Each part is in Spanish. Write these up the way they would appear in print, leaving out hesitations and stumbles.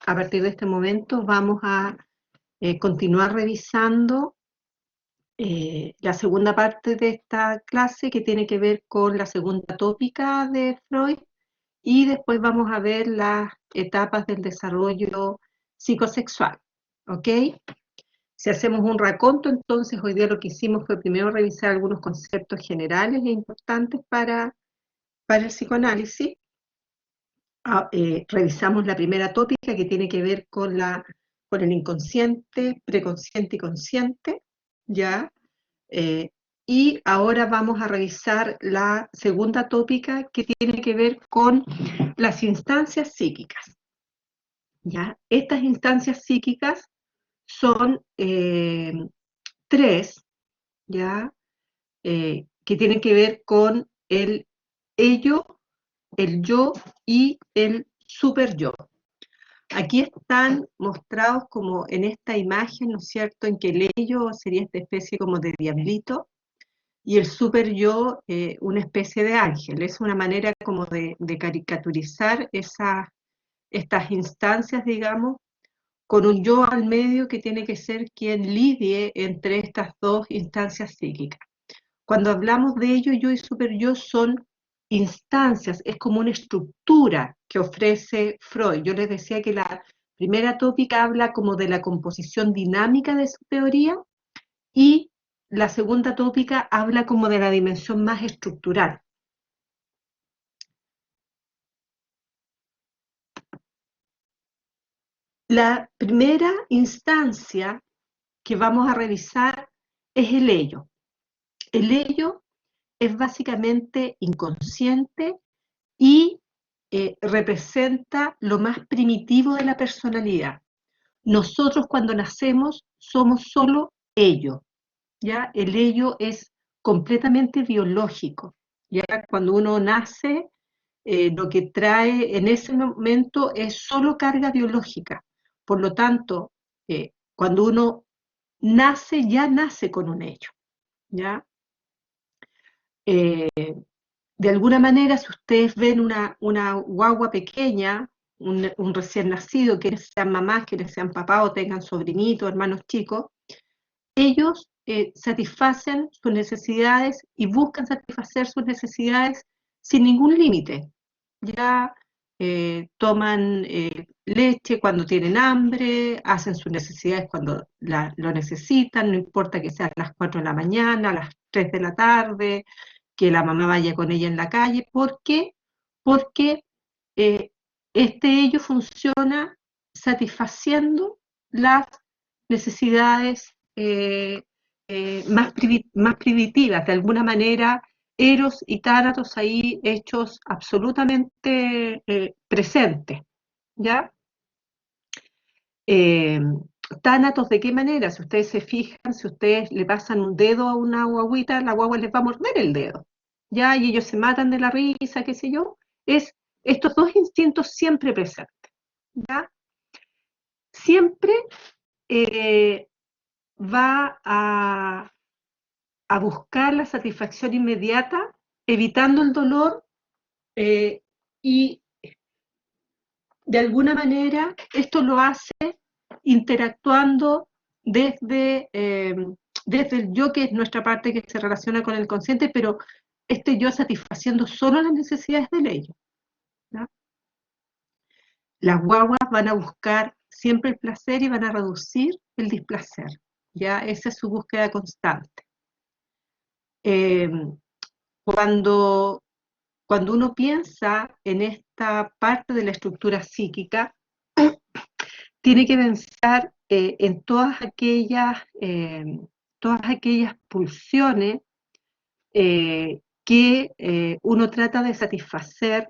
a partir de este momento vamos a continuar revisando la segunda parte de esta clase, que tiene que ver con la segunda tópica de Freud, y después vamos a ver las etapas del desarrollo psicosexual, ¿ok? Si hacemos un raconto, entonces hoy día lo que hicimos fue primero revisar algunos conceptos generales e importantes para el psicoanálisis. Revisamos la primera tópica, que tiene que ver con el inconsciente, preconsciente y consciente, ¿ya? Y ahora vamos a revisar la segunda tópica, que tiene que ver con las instancias psíquicas, ¿ya? Estas instancias psíquicas son tres, ¿ya? Que tienen que ver con el ello, el yo y el superyo. Aquí están mostrados como en esta imagen, ¿no es cierto?, en que el ello sería esta especie como de diablito y el superyo una especie de ángel. Es una manera como de caricaturizar estas instancias, digamos, con un yo al medio que tiene que ser quien lidie entre estas dos instancias psíquicas. Cuando hablamos de ello, yo y superyo son instancias, es como una estructura que ofrece Freud. Yo les decía que la primera tópica habla como de la composición dinámica de su teoría, y la segunda tópica habla como de la dimensión más estructural. La primera instancia que vamos a revisar es el ello. El ello es básicamente inconsciente y representa lo más primitivo de la personalidad. Nosotros cuando nacemos somos solo ello, ¿ya? El ello es completamente biológico, ¿ya? Cuando uno nace, lo que trae en ese momento es solo carga biológica. Por lo tanto, cuando uno nace, ya nace con un ello, ¿ya? De alguna manera, si ustedes ven una guagua pequeña, un recién nacido, quienes sean mamás, quienes sean papás o tengan sobrinitos, hermanos chicos, ellos satisfacen sus necesidades y buscan satisfacer sus necesidades sin ningún límite. Ya toman leche cuando tienen hambre, hacen sus necesidades cuando lo necesitan, no importa que sea a las 4 de la mañana, a las 3 de la tarde, que la mamá vaya con ella en la calle. ¿Por qué? Porque eh, este ello funciona satisfaciendo las necesidades más primitivas. De alguna manera, Eros y Tánatos ahí hechos absolutamente presentes, ¿ya? Eh, Tánatos, ¿de qué manera? Si ustedes se fijan, si ustedes le pasan un dedo a una guaguita, la guagua les va a morder el dedo, ¿ya? Y ellos se matan de la risa, qué sé yo. Es estos dos instintos siempre presentes, ¿ya? Siempre va a buscar la satisfacción inmediata, evitando el dolor, y de alguna manera esto lo hace interactuando desde el yo, que es nuestra parte que se relaciona con el consciente, pero este yo satisfaciendo solo las necesidades del ello, ¿no? Las guaguas van a buscar siempre el placer y van a reducir el displacer, ¿ya? Esa es su búsqueda constante. Eh, cuando uno piensa en esta parte de la estructura psíquica, tiene que pensar en todas aquellas pulsiones que uno trata de satisfacer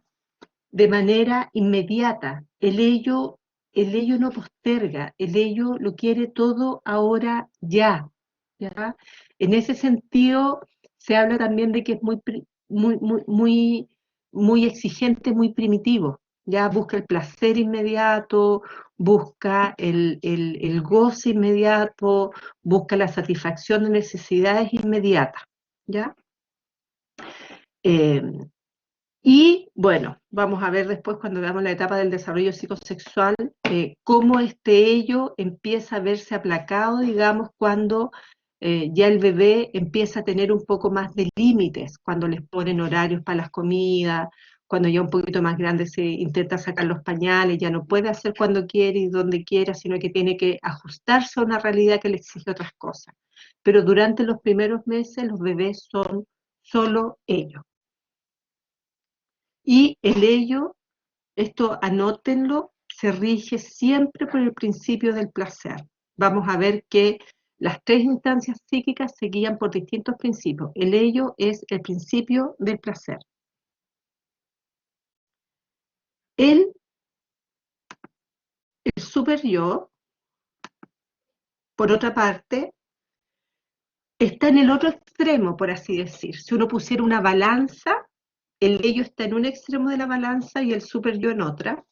de manera inmediata. El ello no posterga, el ello lo quiere todo ahora ya, ¿ya? En ese sentido, se habla también de que es muy exigente, muy primitivo. Ya busca el placer inmediato, busca el goce inmediato, busca la satisfacción de necesidades inmediatas, ¿ya? Y bueno, vamos a ver después, cuando veamos la etapa del desarrollo psicosexual, cómo este ello empieza a verse aplacado, digamos, cuando ya el bebé empieza a tener un poco más de límites, cuando les ponen horarios para las comidas, cuando ya un poquito más grande se intenta sacar los pañales, ya no puede hacer cuando quiere y donde quiera, sino que tiene que ajustarse a una realidad que le exige otras cosas. Pero durante los primeros meses los bebés son solo ellos. Y el ello, esto anótenlo, se rige siempre por el principio del placer. Vamos a ver que las tres instancias psíquicas se guían por distintos principios. El ello es el principio del placer. El super yo, por otra parte, está en el otro extremo, por así decir. Si uno pusiera una balanza, el ello está en un extremo de la balanza y el super yo en otra.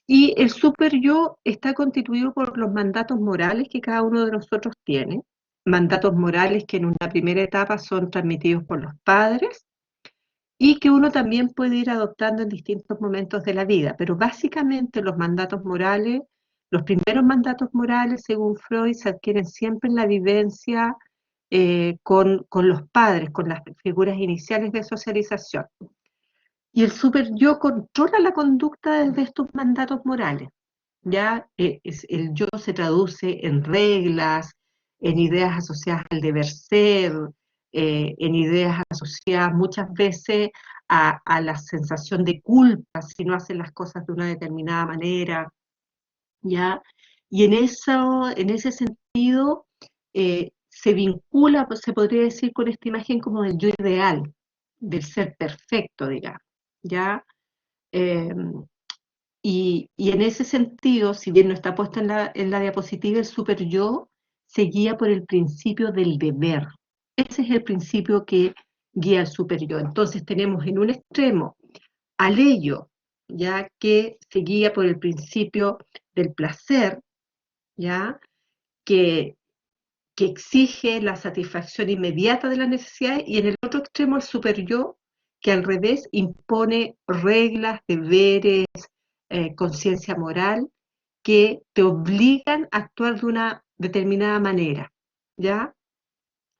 Y el super yo está constituido por los mandatos morales que cada uno de nosotros tiene, mandatos morales que en una primera etapa son transmitidos por los padres y que uno también puede ir adoptando en distintos momentos de la vida. Pero básicamente los mandatos morales, los primeros mandatos morales, según Freud, se adquieren siempre en la vivencia con los padres, con las figuras iniciales de socialización. Y el super yo controla la conducta desde estos mandatos morales. Ya el yo se traduce en reglas, en ideas asociadas al deber ser, en ideas asociadas muchas veces a la sensación de culpa si no hacen las cosas de una determinada manera, ¿ya? Y en ese sentido se vincula, pues, se podría decir, con esta imagen como del yo ideal, del ser perfecto, digamos, ¿ya? Eh, y en ese sentido, si bien no está puesto en la diapositiva, el super yo se guía por el principio del deber. Ese es el principio que guía al super yo. Entonces tenemos en un extremo al ello, ya que se guía por el principio del placer, ya que, que exige la satisfacción inmediata de las necesidades, y en el otro extremo el super yo, que al revés impone reglas, deberes, conciencia moral que te obligan a actuar de una determinada manera, ¿ya?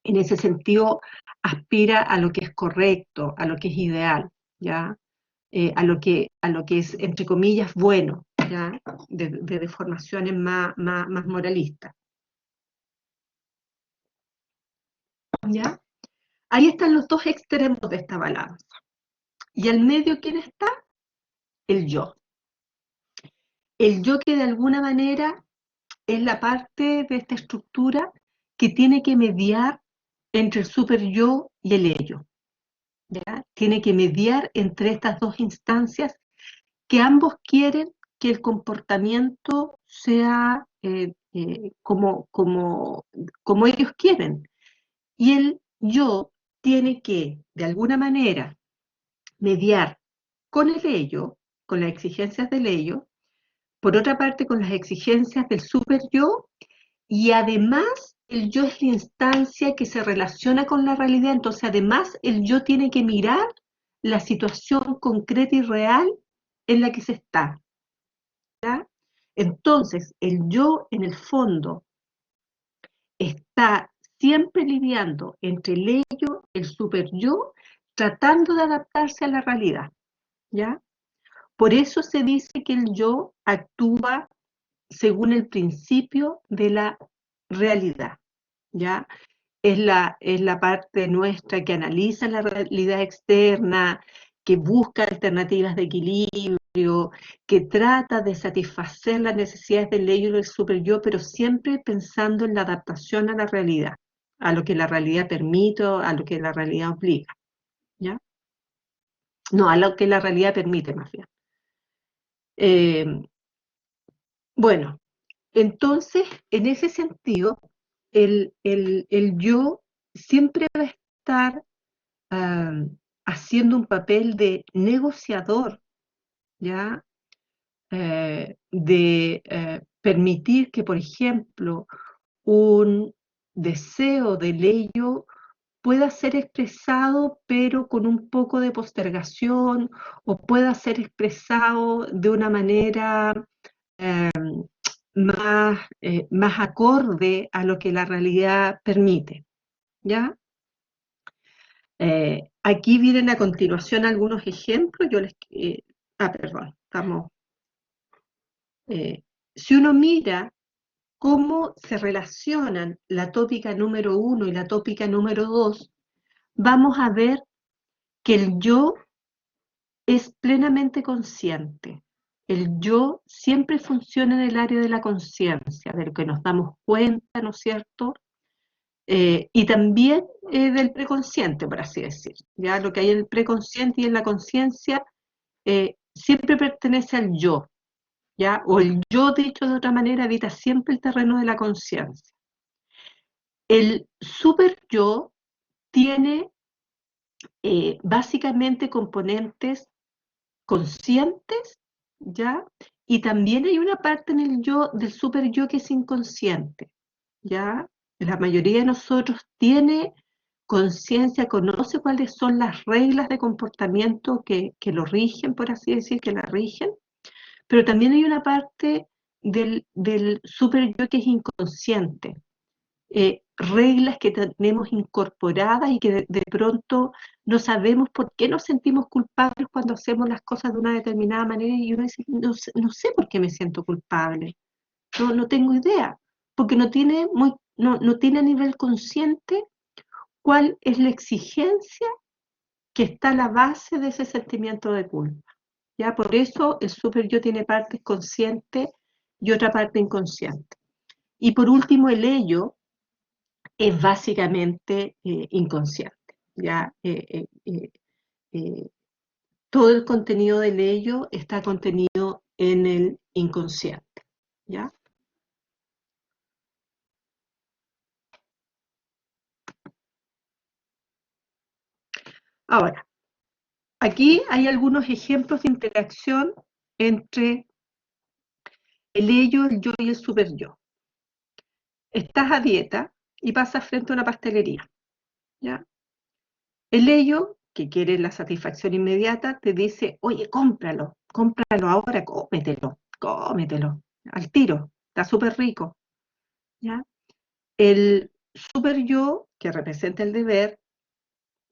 En ese sentido, aspira a lo que es correcto, a lo que es ideal, ¿ya? A lo que es, entre comillas, bueno, ¿ya? De deformaciones más moralistas, ¿ya? Ahí están los dos extremos de esta balanza. Y al medio, ¿quién está? El yo. El yo que de alguna manera es la parte de esta estructura que tiene que mediar entre el super yo y el ello, ¿ya? Tiene que mediar entre estas dos instancias que ambos quieren que el comportamiento sea como ellos quieren. Y el yo tiene que, de alguna manera, mediar con el ello, con las exigencias del ello, por otra parte con las exigencias del super yo, y además el yo es la instancia que se relaciona con la realidad, entonces además el yo tiene que mirar la situación concreta y real en la que se está, ¿ya? Entonces el yo en el fondo está siempre lidiando entre el ello, el super yo, tratando de adaptarse a la realidad, ¿ya? Por eso se dice que el yo actúa según el principio de la realidad, ¿ya? Es la parte nuestra que analiza la realidad externa, que busca alternativas de equilibrio, que trata de satisfacer las necesidades del ello y del super yo, pero siempre pensando en la adaptación a la realidad, a lo que la realidad permite, a lo que la realidad obliga, ¿ya? No, a lo que la realidad permite, más bien. Eh, bueno, entonces, en ese sentido, el yo siempre va a estar ah, haciendo un papel de negociador, ¿ya? De permitir que, por ejemplo, un deseo del ello pueda ser expresado, pero con un poco de postergación, o pueda ser expresado de una manera más acorde a lo que la realidad permite, ¿ya? Aquí vienen a continuación algunos ejemplos. Perdón, si uno mira cómo se relacionan la tópica número 1 y la tópica número 2, vamos a ver que el yo es plenamente consciente. El yo siempre funciona en el área de la conciencia, de lo que nos damos cuenta, ¿no es cierto? Y también del preconsciente, por así decir. Ya lo que hay en el preconsciente y en la conciencia siempre pertenece al yo, ¿ya? O el yo, dicho de otra manera, habita siempre el terreno de la conciencia. El super yo tiene básicamente componentes conscientes, ¿ya? Y también hay una parte en el yo, del super yo, que es inconsciente, ¿ya? La mayoría de nosotros tiene conciencia, conoce cuáles son las reglas de comportamiento que lo rigen, por así decir, que la rigen, pero también hay una parte del super yo que es inconsciente, reglas que tenemos incorporadas y que de pronto no sabemos por qué nos sentimos culpables cuando hacemos las cosas de una determinada manera, y uno dice, no sé por qué me siento culpable, no tengo idea, porque no tiene a nivel consciente cuál es la exigencia que está a la base de ese sentimiento de culpa. ¿Ya? Por eso el super yo tiene partes conscientes y otra parte inconsciente. Y por último, el ello es básicamente inconsciente. ¿Ya? Todo el contenido del ello está contenido en el inconsciente. ¿Ya? Ahora, aquí hay algunos ejemplos de interacción entre el ello, el yo y el super yo. Estás a dieta y pasas frente a una pastelería, ¿ya? El ello, que quiere la satisfacción inmediata, te dice, oye, cómpralo ahora, cómetelo, al tiro, está súper rico, ¿ya? El super yo, que representa el deber,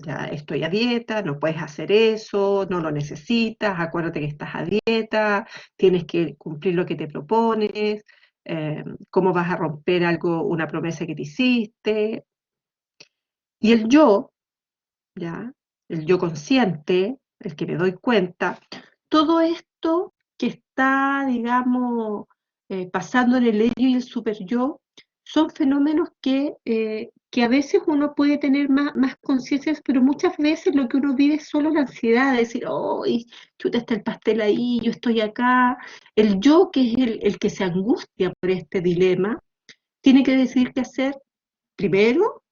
ya estoy a dieta, no puedes hacer eso, no lo necesitas, acuérdate que estás a dieta, tienes que cumplir lo que te propones, cómo vas a romper una promesa que te hiciste. Y el yo, ¿ya? El yo consciente, el que me doy cuenta, todo esto que está, digamos, pasando en el ello y el super yo, son fenómenos que a veces uno puede tener más conciencias, pero muchas veces lo que uno vive es solo la ansiedad de decir, oh, chuta, está el pastel ahí, yo estoy acá. El yo, que es el que se angustia por este dilema, tiene que decidir qué hacer primero,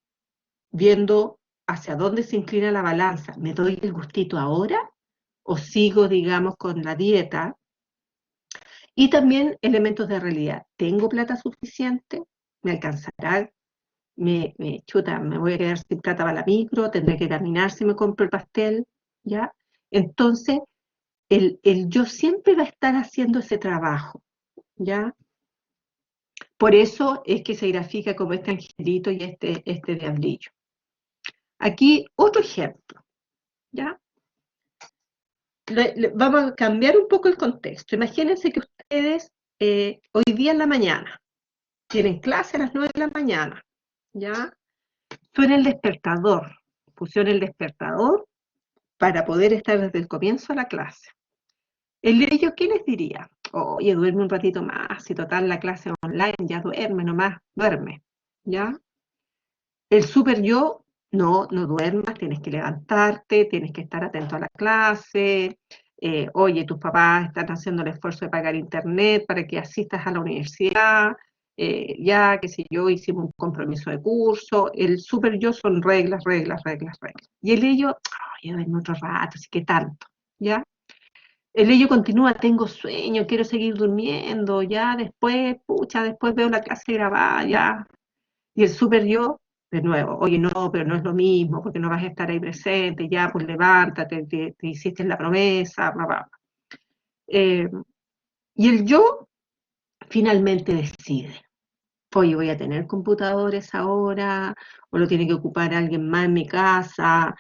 viendo hacia dónde se inclina la balanza. ¿Me doy el gustito ahora o sigo, digamos, con la dieta? Y también elementos de realidad. ¿Tengo plata suficiente? ¿Me alcanzará? Chuta, me voy a quedar sin plata para la micro, tendré que caminar si me compro el pastel, ¿ya? Entonces, el yo siempre va a estar haciendo ese trabajo, ¿ya? Por eso es que se grafica como este angelito y este diablillo. Aquí otro ejemplo, ¿ya? Vamos a cambiar un poco el contexto. Imagínense que ustedes hoy día en la mañana tienen clase a las 9 de la mañana, ¿ya? Suena el despertador, pusieron el despertador para poder estar desde el comienzo de la clase. El de ellos, ¿qué les diría? Oye, duerme un ratito más, si total la clase online, ya duerme nomás, duerme, ¿ya? El super yo, no duermas, tienes que levantarte, tienes que estar atento a la clase, oye, tus papás están haciendo el esfuerzo de pagar internet para que asistas a la universidad, ya, qué sé yo, hicimos un compromiso de curso. El super yo son reglas, reglas, reglas, reglas. Y el ello, oye, duerme otro rato, así que tanto, ¿ya? El ello continúa, tengo sueño, quiero seguir durmiendo, ya, después, pucha, después veo la clase grabada, ya. Y el super yo, de nuevo, oye, no, pero no es lo mismo, porque no vas a estar ahí presente, ya, pues levántate, te hiciste la promesa, bla, bla. Eh, y el yo finalmente decide. Oye, voy a tener computadores ahora, o lo tiene que ocupar alguien más en mi casa,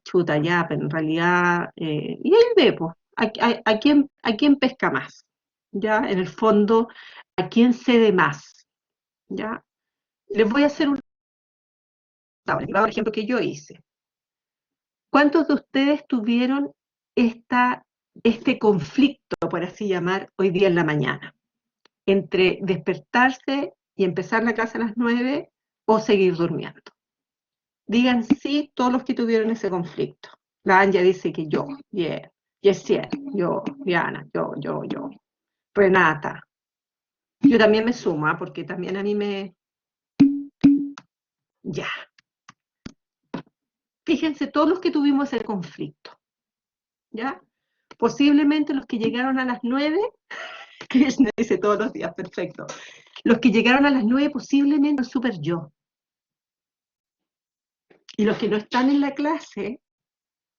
chuta ya, pero en realidad, y ahí ve, pues, a quién pesca más, ¿ya? En el fondo, a quién cede más, ¿ya? Les voy a hacer un ejemplo que yo hice. ¿Cuántos de ustedes tuvieron este conflicto, por así llamar, hoy día en la mañana? Entre despertarse y empezar la clase a las 9 o seguir durmiendo. Digan sí todos los que tuvieron ese conflicto. La Anja dice que yo, bien. Yesiel, yo, Diana, yo. Renata. Yo también me sumo, porque también a mí me... Ya. Fíjense todos los que tuvimos ese conflicto. ¿Ya? Posiblemente los que llegaron a las 9, Krishna dice todos los días, perfecto. Los que llegaron a las 9 posiblemente son super yo. Y los que no están en la clase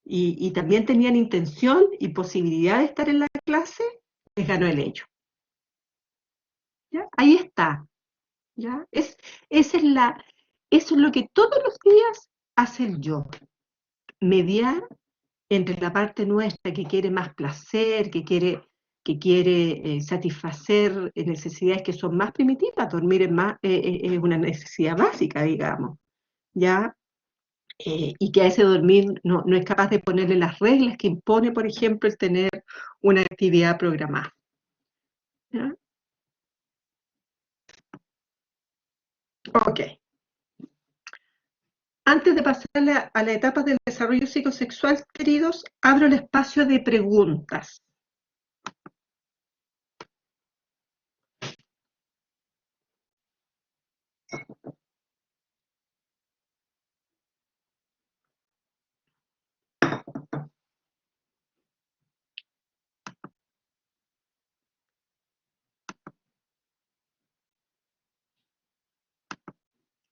y también tenían intención y posibilidad de estar en la clase, les ganó el ello. ¿Ya? Ahí está. ¿Ya? Esa es eso es lo que todos los días hace el yo. Mediar entre la parte nuestra que quiere más placer, que quiere satisfacer necesidades que son más primitivas, dormir es una necesidad básica, digamos, ¿ya? Y que a ese dormir no es capaz de ponerle las reglas que impone, por ejemplo, el tener una actividad programada. ¿Ya? Ok. Antes de pasar a la etapa del desarrollo psicosexual, queridos, abro el espacio de preguntas.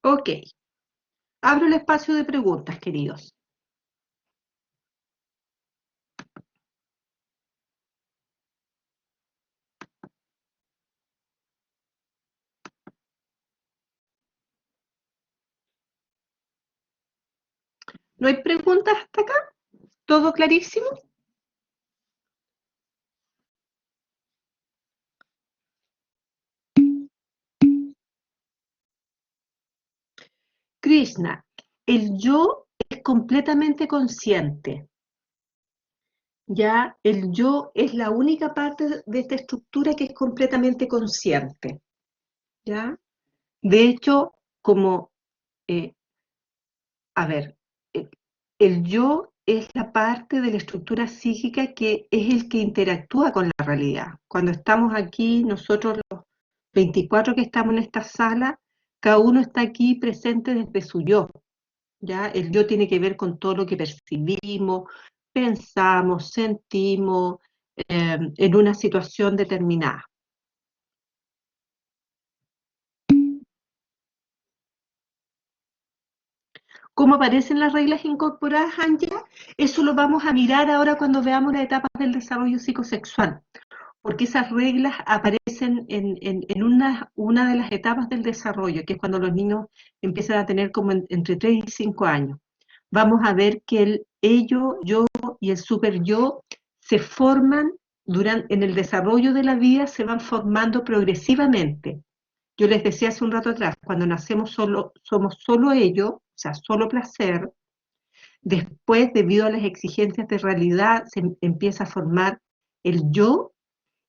Ok. Abro el espacio de preguntas, queridos. ¿No hay preguntas hasta acá? ¿Todo clarísimo? Krishna, el yo es completamente consciente. Ya el yo es la única parte de esta estructura que es completamente consciente. ¿Ya? De hecho, como, eh, a ver, eh, el yo es la parte de la estructura psíquica que es el que interactúa con la realidad. Cuando estamos aquí, nosotros los 24 que estamos en esta sala, cada uno está aquí presente desde su yo. ¿Ya? El yo tiene que ver con todo lo que percibimos, pensamos, sentimos en una situación determinada. ¿Cómo aparecen las reglas incorporadas, Anja? Eso lo vamos a mirar ahora cuando veamos las etapas del desarrollo psicosexual, porque esas reglas aparecen en una de las etapas del desarrollo, que es cuando los niños empiezan a tener como entre 3 y 5 años. Vamos a ver que el ello, yo y el super yo se forman en el desarrollo de la vida, se van formando progresivamente. Yo les decía hace un rato atrás, cuando nacemos somos solo ello, o sea, solo placer. Después, debido a las exigencias de realidad, se empieza a formar el yo,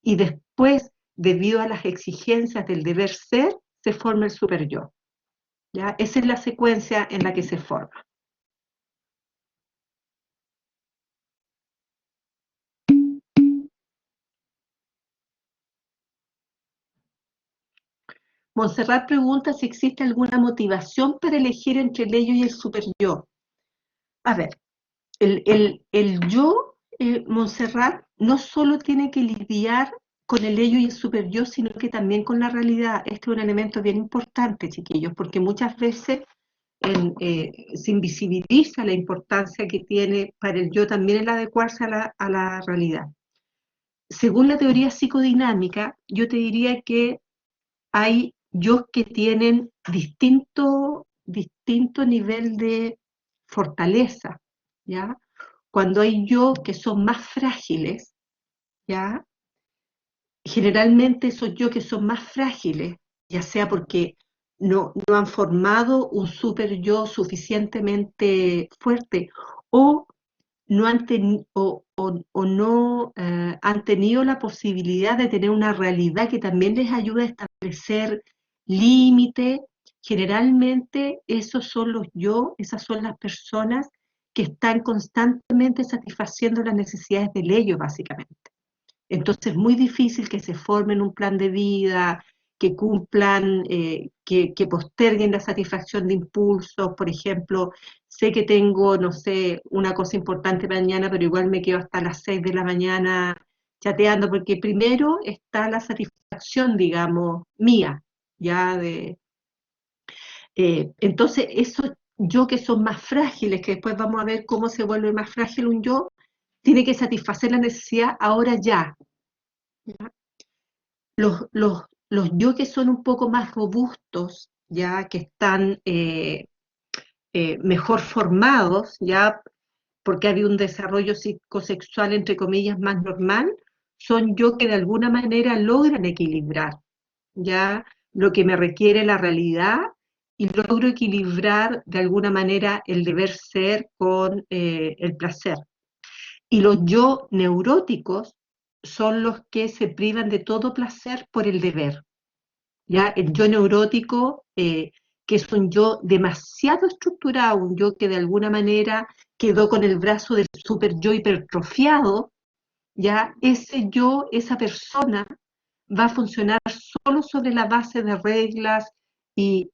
y después, debido a las exigencias del deber ser, se forma el super yo. ¿Ya? Esa es la secuencia en la que se forma. Montserrat pregunta si existe alguna motivación para elegir entre el ello y el super yo. A ver, el yo, Montserrat, no solo tiene que lidiar con el ello y el super yo, sino que también con la realidad. Este es un elemento bien importante, chiquillos, porque muchas veces se invisibiliza la importancia que tiene para el yo también el adecuarse a la realidad. según la teoría psicodinámica, yo te diría que hay yo que tienen distinto nivel de fortaleza, ¿ya? Cuando hay yo que son más frágiles, ¿ya? Generalmente esos yo que son más frágiles, ya sea porque no han formado un super yo suficientemente fuerte o no han, o no han tenido la posibilidad de tener una realidad que también les ayude a establecer límites. Generalmente esos son los yo, esas son las personas que están constantemente satisfaciendo las necesidades del ello, básicamente. Entonces es muy difícil que se formen un plan de vida, que cumplan, que posterguen la satisfacción de impulsos. Por ejemplo, sé que tengo, no sé, una cosa importante mañana, pero igual me quedo hasta las 6 de la mañana chateando, porque primero está la satisfacción, digamos, mía, ya de... entonces, esos yo que son más frágiles, que después vamos a ver cómo se vuelve más frágil un yo, tiene que satisfacer la necesidad ahora ya. Los yo que son un poco más robustos, ya que están mejor formados, ya porque había un desarrollo psicosexual, entre comillas, más normal, son yo que de alguna manera logran equilibrar, ya lo que me requiere la realidad y logro equilibrar de alguna manera el deber ser con el placer. Y los yo neuróticos son los que se privan de todo placer por el deber. ¿Ya? El yo neurótico, que es un yo demasiado estructurado, un yo que de alguna manera quedó con el brazo del super yo hipertrofiado, ¿ya? Ese yo, esa persona, va a funcionar solo sobre la base de reglas y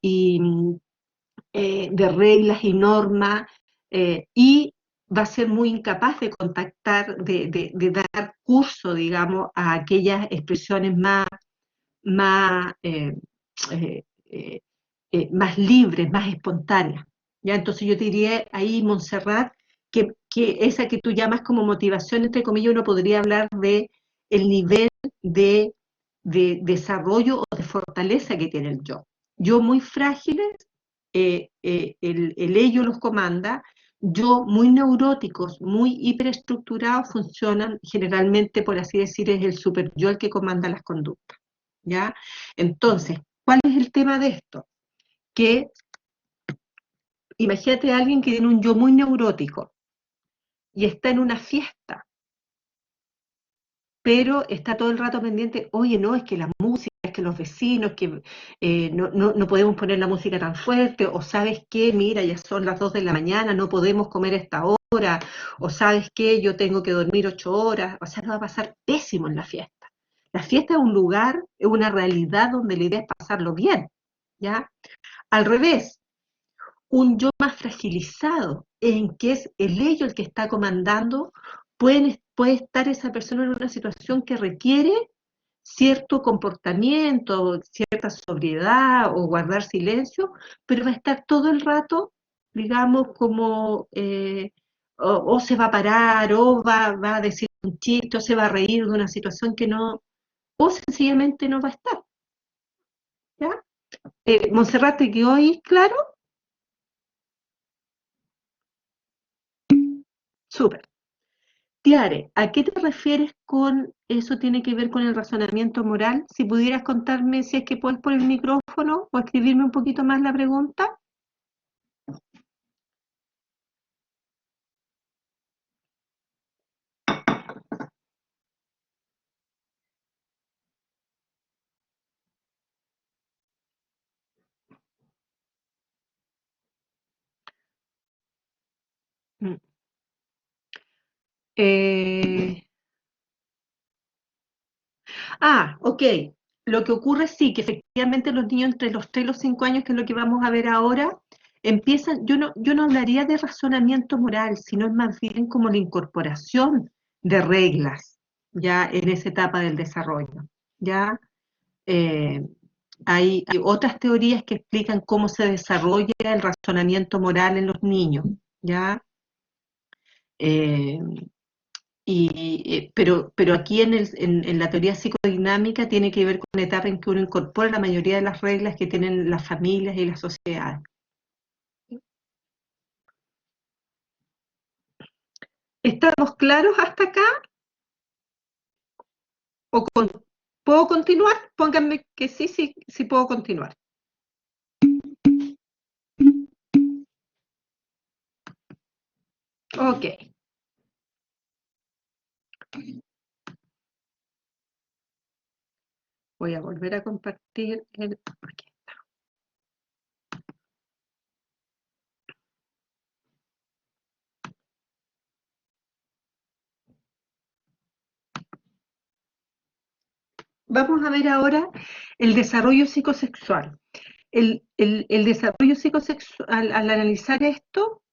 de reglas y normas, y va a ser muy incapaz de contactar, de dar curso, digamos, a aquellas expresiones más, eh, eh, más libres, más espontáneas. ¿Ya? Entonces yo te diría ahí, Montserrat, que esa que tú llamas como motivación, entre comillas, uno podría hablar de el nivel de, de desarrollo o de fortaleza que tiene el yo. Yo muy frágiles, el ello los comanda. Yo muy neuróticos, muy hiperestructurados, funcionan generalmente, por así decir, es el super yo el que comanda las conductas. ¿Ya? Entonces, ¿cuál es el tema de esto? Que imagínate a alguien que tiene un yo muy neurótico y está en una fiesta, pero está todo el rato pendiente, oye, no, es que la música, es que los vecinos, que no podemos poner la música tan fuerte, o sabes qué, mira, ya son las 2 de la mañana, no podemos comer a esta hora, o sabes qué, yo tengo que dormir 8 horas, o sea, lo va a pasar pésimo en la fiesta. La fiesta es un lugar, es una realidad donde la idea es pasarlo bien, ¿ya? Al revés, un yo más fragilizado, en que es el ello el que está comandando, puede estar esa persona en una situación que requiere cierto comportamiento, cierta sobriedad o guardar silencio, pero va a estar todo el rato, digamos, como, o se va a parar, o va a decir un chiste, o se va a reír de una situación que no, o sencillamente no va a estar. ¿Ya? Montserrat, ¿te quedó ahí claro? Súper. Tiare, ¿a qué te refieres con eso tiene que ver con el razonamiento moral? Si pudieras contarme si es que puedes por el micrófono o escribirme un poquito más la pregunta. Mm. Eh, ok. Lo que ocurre sí, que efectivamente los niños entre los 3 y los 5 años, que es lo que vamos a ver ahora, empiezan, yo no hablaría de razonamiento moral, sino es más bien como la incorporación de reglas, ya en esa etapa del desarrollo, ya. Eh, hay otras teorías que explican cómo se desarrolla el razonamiento moral en los niños, ¿ya? Eh, pero aquí en la teoría psicodinámica tiene que ver con la etapa en que uno incorpora la mayoría de las reglas que tienen las familias y las sociedades. ¿Estamos claros hasta acá? ¿O puedo continuar? Pónganme que sí, sí, sí puedo continuar. Ok. Voy a volver a compartir el... Aquí. Vamos a ver ahora el desarrollo psicosexual. El desarrollo psicosexual, al analizar esto,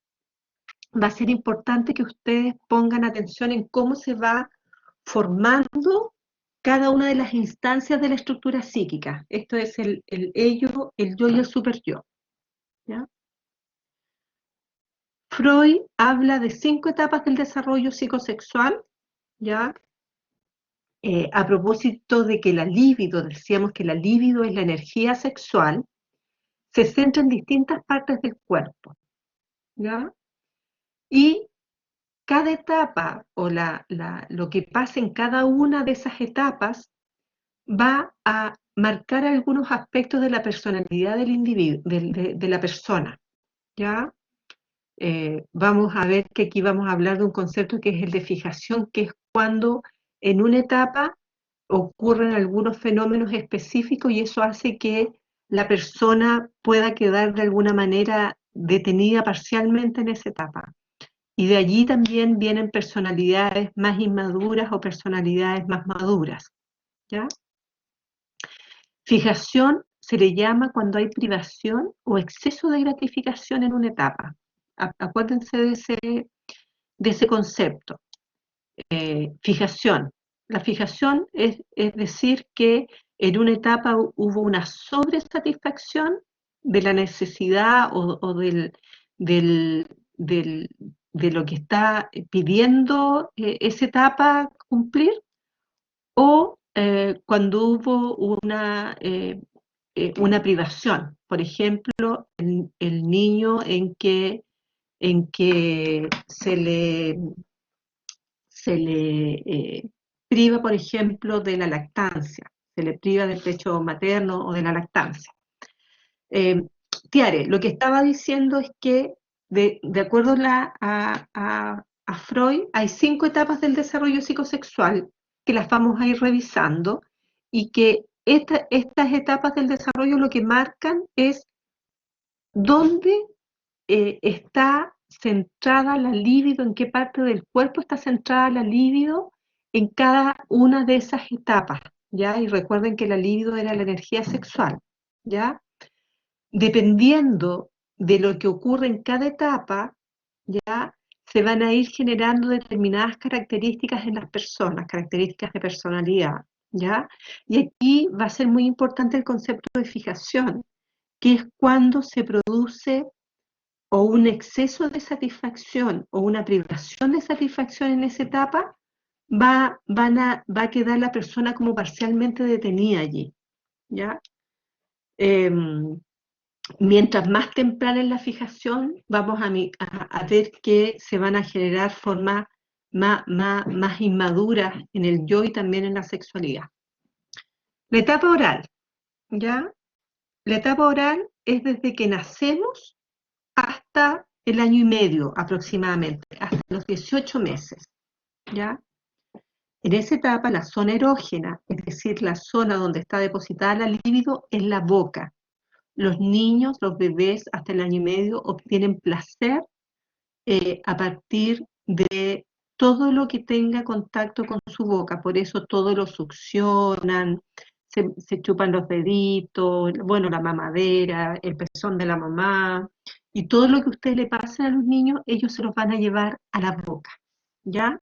va a ser importante que ustedes pongan atención en cómo se va formando cada una de las instancias de la estructura psíquica. Esto es el ello, el yo y el superyo. ¿Ya? Freud habla de 5 etapas del desarrollo psicosexual, ¿ya? A propósito de que la libido, decíamos que la libido es la energía sexual, se centra en distintas partes del cuerpo, ¿ya? Y cada etapa o lo que pasa en cada una de esas etapas va a marcar algunos aspectos de la personalidad del individuo, de la persona, ¿ya? Vamos a ver que aquí vamos a hablar de un concepto que es el de fijación, que es cuando en una etapa ocurren algunos fenómenos específicos y eso hace que la persona pueda quedar de alguna manera detenida parcialmente en esa etapa. Y de allí también vienen personalidades más inmaduras o personalidades más maduras, ¿ya? Fijación se le llama cuando hay privación o exceso de gratificación en una etapa. Acuérdense de ese concepto. Fijación. La fijación es decir que en una etapa hubo una sobresatisfacción de la necesidad o del, del, de lo que está pidiendo esa etapa cumplir, o cuando hubo una privación. Por ejemplo, el niño en que se le priva, por ejemplo, de la lactancia, se le priva del pecho materno o de la lactancia. Eh, Tiare, lo que estaba diciendo es que, de acuerdo a Freud, hay 5 etapas del desarrollo psicosexual que las vamos a ir revisando y que estas etapas del desarrollo lo que marcan es dónde está centrada la libido, en qué parte del cuerpo está centrada la libido en cada una de esas etapas, ¿ya? Y recuerden que la libido era la energía sexual, ¿ya? Dependiendo de lo que ocurre en cada etapa, ¿ya? Se van a ir generando determinadas características en las personas, características de personalidad, ¿ya? Y aquí va a ser muy importante el concepto de fijación, que es cuando se produce o un exceso de satisfacción o una privación de satisfacción en esa etapa, va a quedar la persona como parcialmente detenida allí, ¿ya? Mientras más temprana es la fijación, vamos a ver que se van a generar formas más inmaduras en el yo y también en la sexualidad. La etapa oral, ¿ya? La etapa oral es desde que nacemos hasta el año y medio aproximadamente, hasta los 18 meses, ¿ya? En esa etapa, la zona erógena, es decir, la zona donde está depositada la libido, es la boca. Los niños, los bebés hasta el año y medio obtienen placer a partir de todo lo que tenga contacto con su boca, por eso todo lo succionan, se chupan los deditos, bueno, la mamadera, el pezón de la mamá, y todo lo que ustedes le pasen a los niños, ellos se los van a llevar a la boca, ¿ya?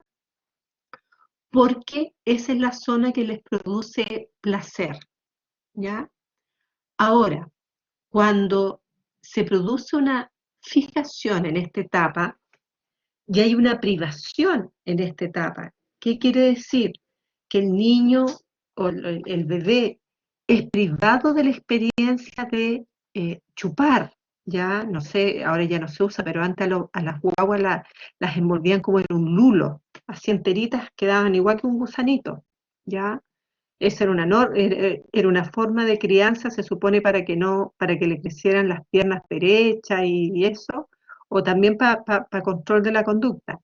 Porque esa es la zona que les produce placer, ¿ya? Ahora, cuando se produce una fijación en esta etapa, y hay una privación en esta etapa, ¿Qué quiere decir? Que el niño o el bebé es privado de la experiencia de chupar, ya no sé, ahora ya no se usa, pero antes a las guaguas las envolvían como en un lulo, así enteritas quedaban igual que un gusanito, ya. Esa era una forma de crianza, se supone para que no, para que le crecieran las piernas derechas y eso, o también para control de la conducta.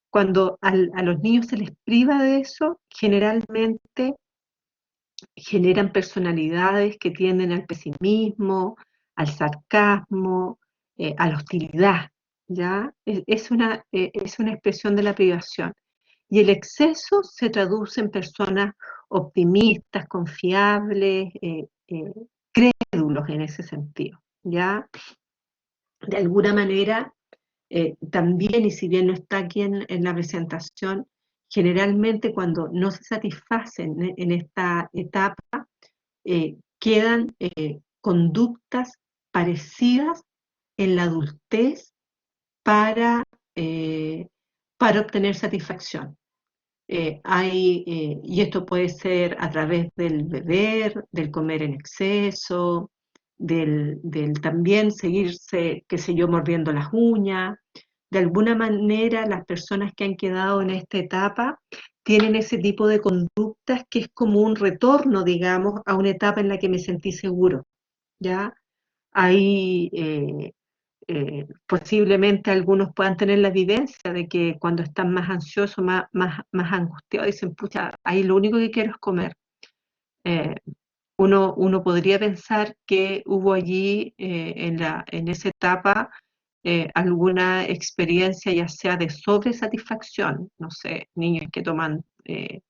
Cuando a los niños se les priva de eso, generalmente generan personalidades que tienden al pesimismo, al sarcasmo, a la hostilidad, ¿ya? Es una expresión de la privación. Y el exceso se traduce en personas optimistas, confiables, crédulos en ese sentido, ¿ya? De alguna manera, también, y si bien no está aquí en la presentación, generalmente cuando no se satisfacen en esta etapa, quedan conductas parecidas en la adultez para, eh, para obtener satisfacción. Y esto puede ser a través del beber, del comer en exceso, del también seguirse, qué sé yo, mordiendo las uñas. De alguna manera, las personas que han quedado en esta etapa tienen ese tipo de conductas que es como un retorno, digamos, a una etapa en la que me sentí seguro, ¿ya? Ahí posiblemente algunos puedan tener la evidencia de que cuando están más ansiosos, más angustiados, dicen, pucha, ahí lo único que quiero es comer. Eh, uno podría pensar que hubo allí en esa etapa alguna experiencia ya sea de sobresatisfacción, no sé, niños que toman, eh,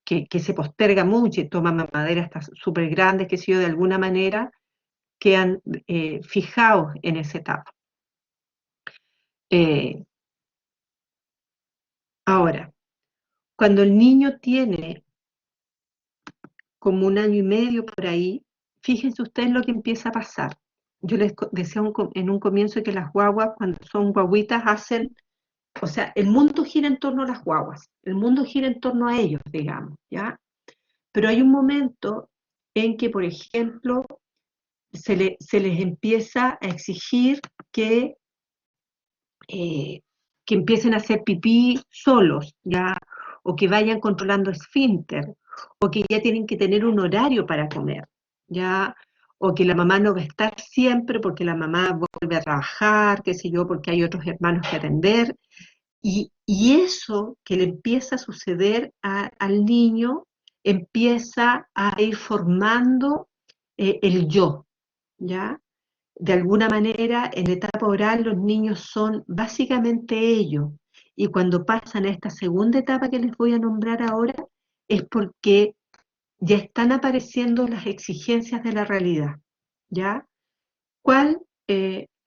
que se posterga mucho y toman mamaderas hasta súper grandes, que sé yo, de alguna manera quedan fijados en esa etapa. Eh, Ahora, cuando el niño tiene como un año y medio por ahí, fíjense ustedes lo que empieza a pasar. Yo les decía en un comienzo que las guaguas, cuando son guaguitas, hacen, o sea, el mundo gira en torno a las guaguas, el mundo gira en torno a ellos, digamos, ¿ya? Pero hay un momento en que, por ejemplo, se les empieza a exigir eh, que empiecen a hacer pipí solos, ¿ya? O que vayan controlando esfínter, o que ya tienen que tener un horario para comer, ¿ya? O que la mamá no va a estar siempre porque la mamá vuelve a trabajar, qué sé yo, porque hay otros hermanos que atender. Y eso que le empieza a suceder al niño empieza a ir formando el yo, ¿ya? De alguna manera, en la etapa oral los niños son básicamente ellos. Y cuando pasan a esta segunda etapa que les voy a nombrar ahora, es porque ya están apareciendo las exigencias de la realidad. ¿Ya? ¿Cuál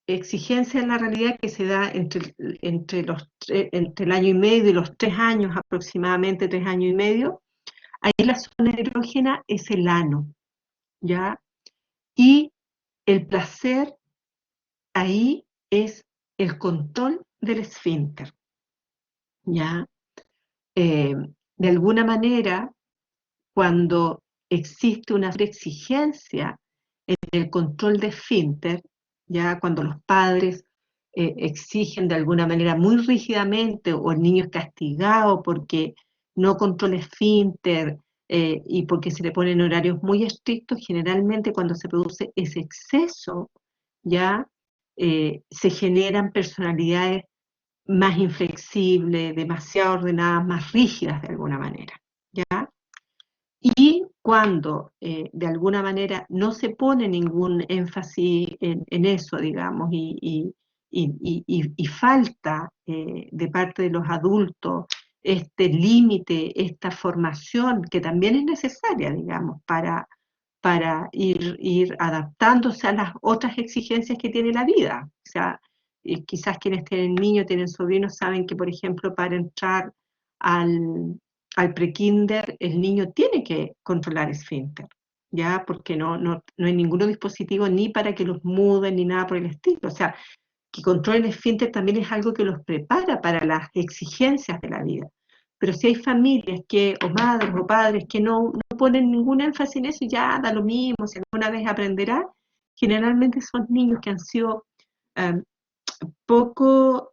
exigencia en la realidad que se da entre el año y medio y los 3 años aproximadamente, 3 años y medio? Ahí la zona erógena es el ano, ¿ya? Y el placer ahí es el control del esfínter, ¿ya? Eh, de alguna manera, cuando existe una exigencia en el control de esfínter, ya cuando los padres exigen de alguna manera muy rígidamente o el niño es castigado porque no controla esfínter y porque se le ponen horarios muy estrictos, generalmente cuando se produce ese exceso, ya se generan personalidades más inflexibles, demasiado ordenadas, más rígidas de alguna manera, ¿ya? Y cuando de alguna manera no se pone ningún énfasis en eso, digamos, y falta de parte de los adultos este límite, esta formación que también es necesaria, digamos, para ir adaptándose a las otras exigencias que tiene la vida. O sea, quizás quienes tienen niños, tienen sobrinos, saben que, por ejemplo, para entrar al prekinder, el niño tiene que controlar esfínter, ¿ya? Porque no hay ningún dispositivo ni para que los muden ni nada por el estilo. O sea, que controlen el esfínter también es algo que los prepara para las exigencias de la vida. Pero si hay familias que, o madres o padres que no ponen ningún énfasis en eso, ya da lo mismo, si alguna vez aprenderá, generalmente son niños que han sido um, poco,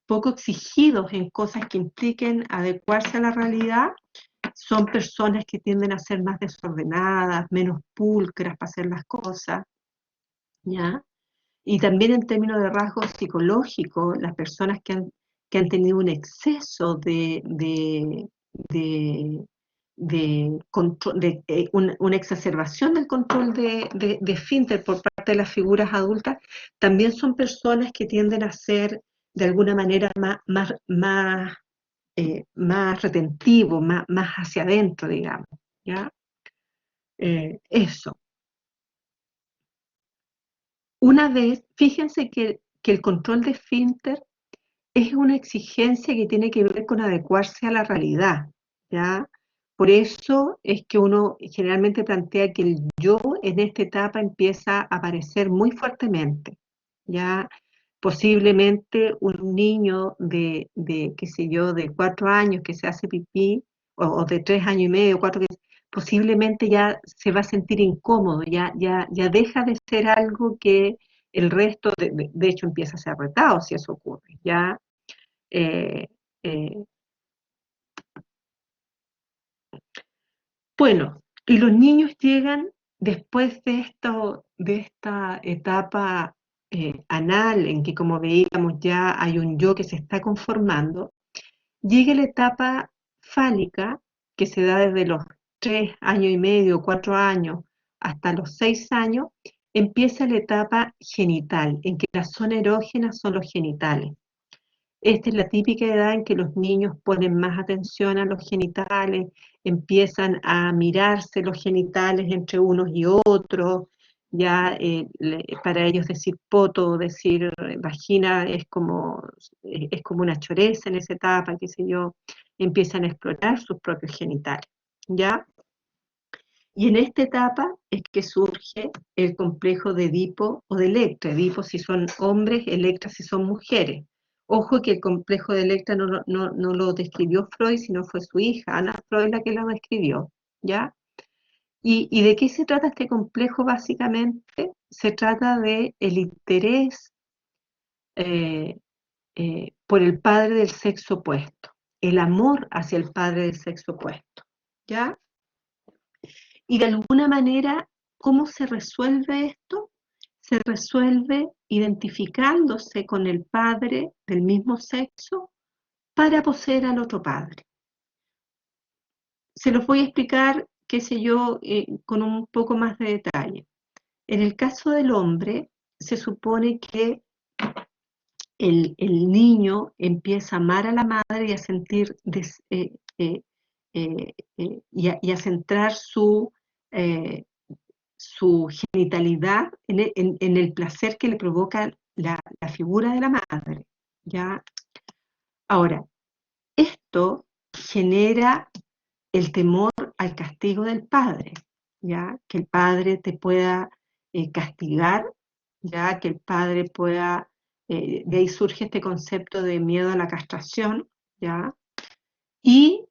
poco exigidos en cosas que impliquen adecuarse a la realidad, son personas que tienden a ser más desordenadas, menos pulcras para hacer las cosas, ¿ya? Y también en términos de rasgos psicológicos, las personas que han tenido un exceso una exacerbación del control de esfínter por parte de las figuras adultas, también son personas que tienden a ser de alguna manera más retentivo, más hacia adentro, digamos, ¿ya? Eso. Una vez, fíjense que el control de esfínter es una exigencia que tiene que ver con adecuarse a la realidad, ¿ya? Por eso es que uno generalmente plantea que el yo en esta etapa empieza a aparecer muy fuertemente, ¿ya? Posiblemente un niño qué sé yo, de 4 años que se hace pipí, o de 3 años y medio, cuatro, posiblemente ya se va a sentir incómodo, ya deja de ser algo que el resto, de hecho empieza a ser retado si eso ocurre, ¿ya? Eh, eh, bueno, y los niños llegan después de esta etapa anal, en que como veíamos ya hay un yo que se está conformando, llega la etapa fálica, que se da desde los 3 años y medio, 4 años, hasta los 6 años, empieza la etapa genital, en que la zona erógena son los genitales. Esta es la típica edad en que los niños ponen más atención a los genitales, empiezan a mirarse los genitales entre unos y otros, ya para ellos decir poto, decir vagina es como una choreza en esa etapa, qué sé yo, empiezan a explorar sus propios genitales, ¿ya? Y en esta etapa es que surge el complejo de Edipo o de Electra. Edipo si son hombres, Electra si son mujeres. Ojo que el complejo de Electra no lo describió Freud, sino fue su hija, Ana Freud, la que lo describió, ¿ya? ¿Y de qué se trata este complejo básicamente? Se trata de el interés eh, por el padre del sexo opuesto, el amor hacia el padre del sexo opuesto, ¿ya? Y de alguna manera, ¿cómo se resuelve esto? Se resuelve identificándose con el padre del mismo sexo para poseer al otro padre. Se los voy a explicar, qué sé yo, con un poco más de detalle. En el caso del hombre, se supone que el niño empieza a amar a la madre y a sentir y a centrar eh, su genitalidad en el placer que le provoca la figura de la madre, ¿ya? Ahora, esto genera el temor al castigo del padre, ¿ya? Que el padre te pueda castigar, ¿ya? Que el padre pueda, de ahí surge este concepto de miedo a la castración, ¿ya? Y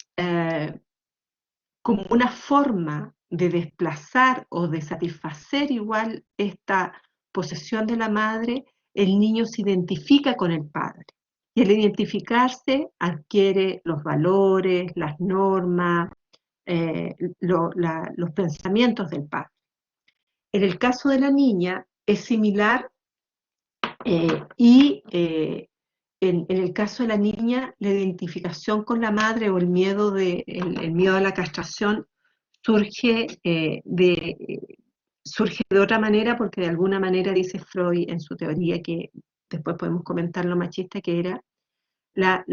como una forma de desplazar o de satisfacer igual esta posesión de la madre, el niño se identifica con el padre. Y al identificarse adquiere los valores, las normas, los pensamientos del padre. En el caso de la niña es similar y en el caso de la niña la identificación con la madre o el miedo a la castración surge, surge de otra manera porque de alguna manera dice Freud en su teoría, que después podemos comentar lo machista que era, la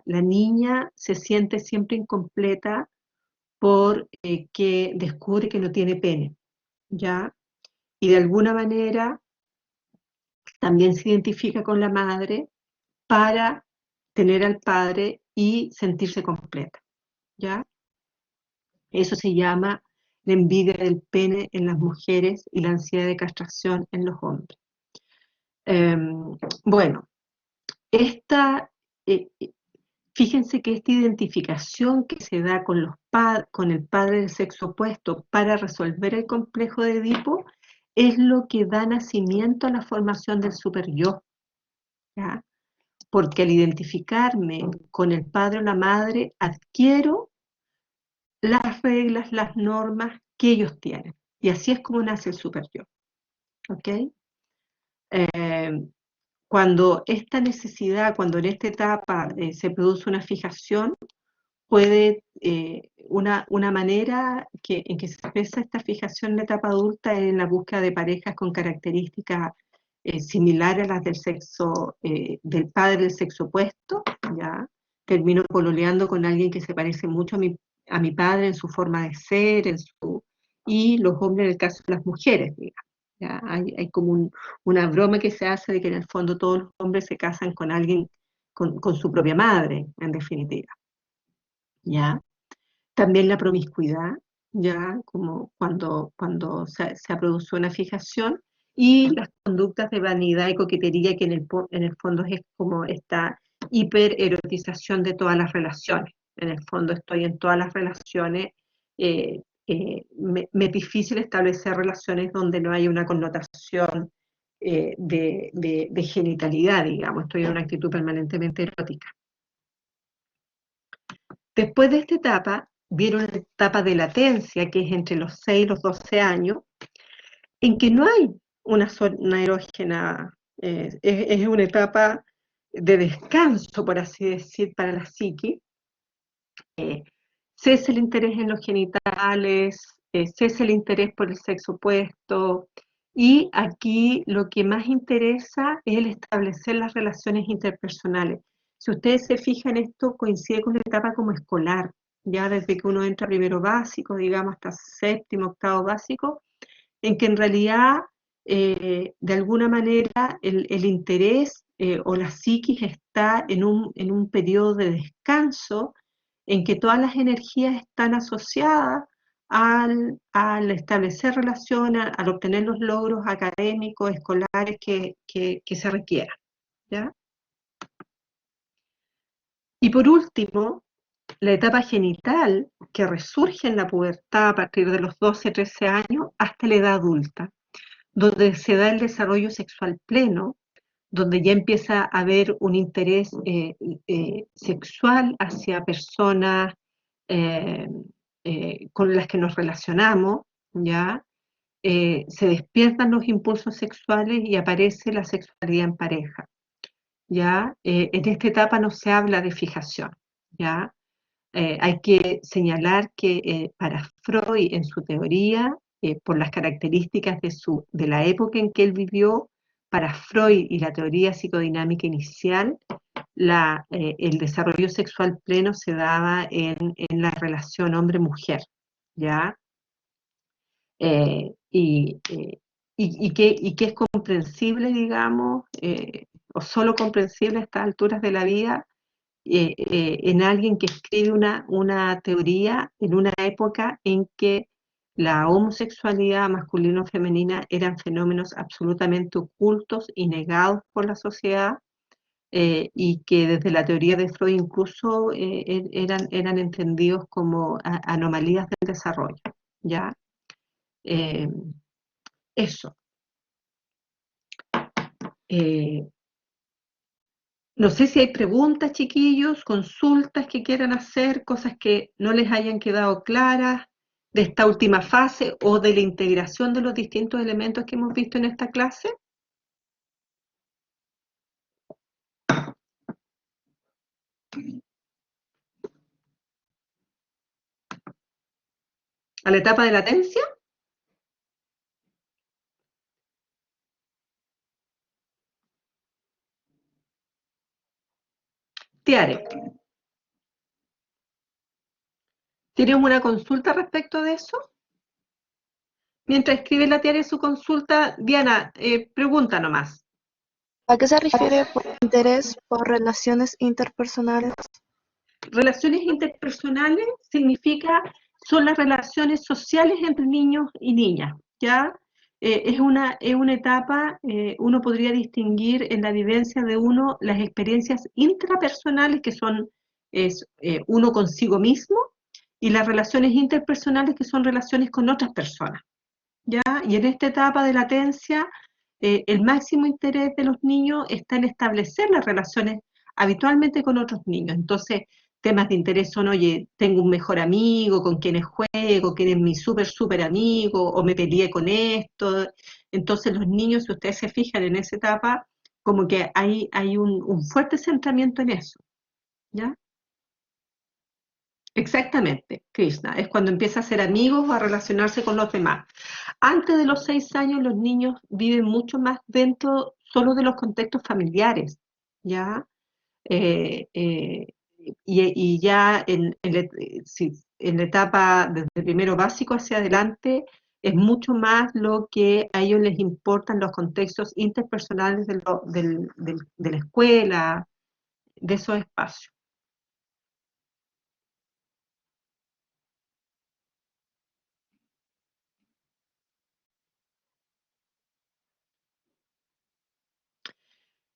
niña se siente siempre incompleta que descubre que no tiene pene, ¿ya? Y de alguna manera también se identifica con la madre para tener al padre y sentirse completa, ¿ya? Eso se llama la envidia del pene en las mujeres y la ansiedad de castración en los hombres. Bueno, esta, eh, fíjense que esta identificación que se da con el padre del sexo opuesto para resolver el complejo de Edipo es lo que da nacimiento a la formación del superyo, ¿ya? Porque al identificarme con el padre o la madre, adquiero las reglas, las normas que ellos tienen. Y así es como nace el superyo, ¿ok? Eh, cuando esta necesidad, cuando en esta etapa se produce una fijación, puede, una manera en que se expresa esta fijación en la etapa adulta es en la búsqueda de parejas con características similares a las del sexo, del padre del sexo opuesto, ¿ya? Termino pololeando con alguien que se parece mucho a mi padre en su forma de ser, y los hombres en el caso de las mujeres, digamos. ¿Ya? Hay como una broma que se hace de que en el fondo todos los hombres se casan con alguien, con su propia madre, en definitiva. ¿Ya? También la promiscuidad, ya como cuando se produce una fijación, y las conductas de vanidad y coquetería que en el fondo es como esta hipererotización de todas las relaciones. En el fondo estoy en todas las relaciones, me es difícil establecer relaciones donde no hay una connotación de genitalidad, digamos, estoy en una actitud permanentemente erótica. Después de esta etapa, viene una etapa de latencia, que es entre los 6 y los 12 años, en que no hay una zona erógena, es una etapa de descanso, por así decir, para la psique. Cesa el interés en los genitales, cesa el interés por el sexo opuesto, y aquí lo que más interesa es el establecer las relaciones interpersonales. Si ustedes se fijan, esto coincide con una etapa como escolar, ya desde que uno entra primero básico, digamos, hasta séptimo, octavo básico, en que en realidad, de alguna manera, el interés o la psiquis está en un periodo de descanso en que todas las energías están asociadas al establecer relaciones, al obtener los logros académicos, escolares que se requieran, ¿ya? Y por último, la etapa genital, que resurge en la pubertad a partir de los 12, 13 años hasta la edad adulta, donde se da el desarrollo sexual pleno, donde ya empieza a haber un interés sexual hacia personas eh, con las que nos relacionamos, ¿ya? Se despiertan los impulsos sexuales y aparece la sexualidad en pareja, ¿ya? En esta etapa no se habla de fijación, ¿ya? Hay que señalar que para Freud, en su teoría, por las características de la época en que él vivió, para Freud y la teoría psicodinámica inicial, el desarrollo sexual pleno se daba en la relación hombre-mujer, ¿ya? Eh, y, eh, y que es comprensible, digamos, o solo comprensible a estas alturas de la vida, en alguien que escribe una teoría en una época en que la homosexualidad masculina o femenina eran fenómenos absolutamente ocultos y negados por la sociedad, y que desde la teoría de Freud incluso eran entendidos como anomalías del desarrollo, ¿ya? Eh, eso. Eh, no sé si hay preguntas, chiquillos, consultas que quieran hacer, cosas que no les hayan quedado claras de esta última fase o de la integración de los distintos elementos que hemos visto en esta clase. A la etapa de latencia. Tiare, ¿tienes una consulta respecto de eso? Mientras escribe la Tiare su consulta, Diana, pregunta nomás. ¿A qué se refiere por interés por relaciones interpersonales? Relaciones interpersonales son las relaciones sociales entre niños y niñas, ¿ya? es una etapa, uno podría distinguir en la vivencia de uno las experiencias intrapersonales, que son uno consigo mismo, y las relaciones interpersonales, que son relaciones con otras personas. ¿Ya? Y en esta etapa de latencia, el máximo interés de los niños está en establecer las relaciones habitualmente con otros niños. Entonces, temas de interés son, oye, tengo un mejor amigo, con quienes juego, quién es mi súper amigo, o me peleé con esto. Entonces, los niños, si ustedes se fijan en esa etapa, como que hay un fuerte centramiento en eso, ¿ya? Exactamente, Krishna, es cuando empieza a ser amigos o a relacionarse con los demás. Antes de los 6 años los niños viven mucho más dentro solo de los contextos familiares, ¿ya? Eh, eh, y ya en la etapa desde primero básico hacia adelante es mucho más lo que a ellos les importan los contextos interpersonales de la escuela, de esos espacios.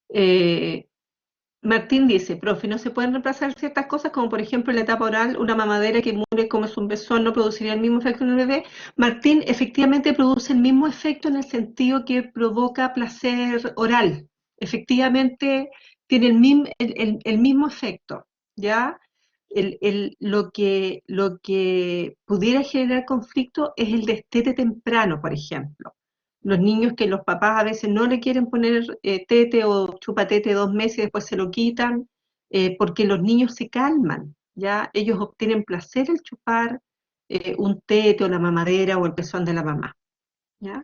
Eh, Martín dice, profe, no se pueden reemplazar ciertas cosas, como por ejemplo en la etapa oral, una mamadera que muere como es un pezón no produciría el mismo efecto en el bebé. Martín efectivamente produce el mismo efecto en el sentido que provoca placer oral. Efectivamente tiene el mismo efecto, ¿ya? Lo que pudiera generar conflicto es el destete temprano, por ejemplo. Los niños que los papás a veces no le quieren poner tete o chupatete 2 meses y después se lo quitan, porque los niños se calman, ¿ya? Ellos obtienen placer al chupar un tete o la mamadera o el pezón de la mamá, ¿ya?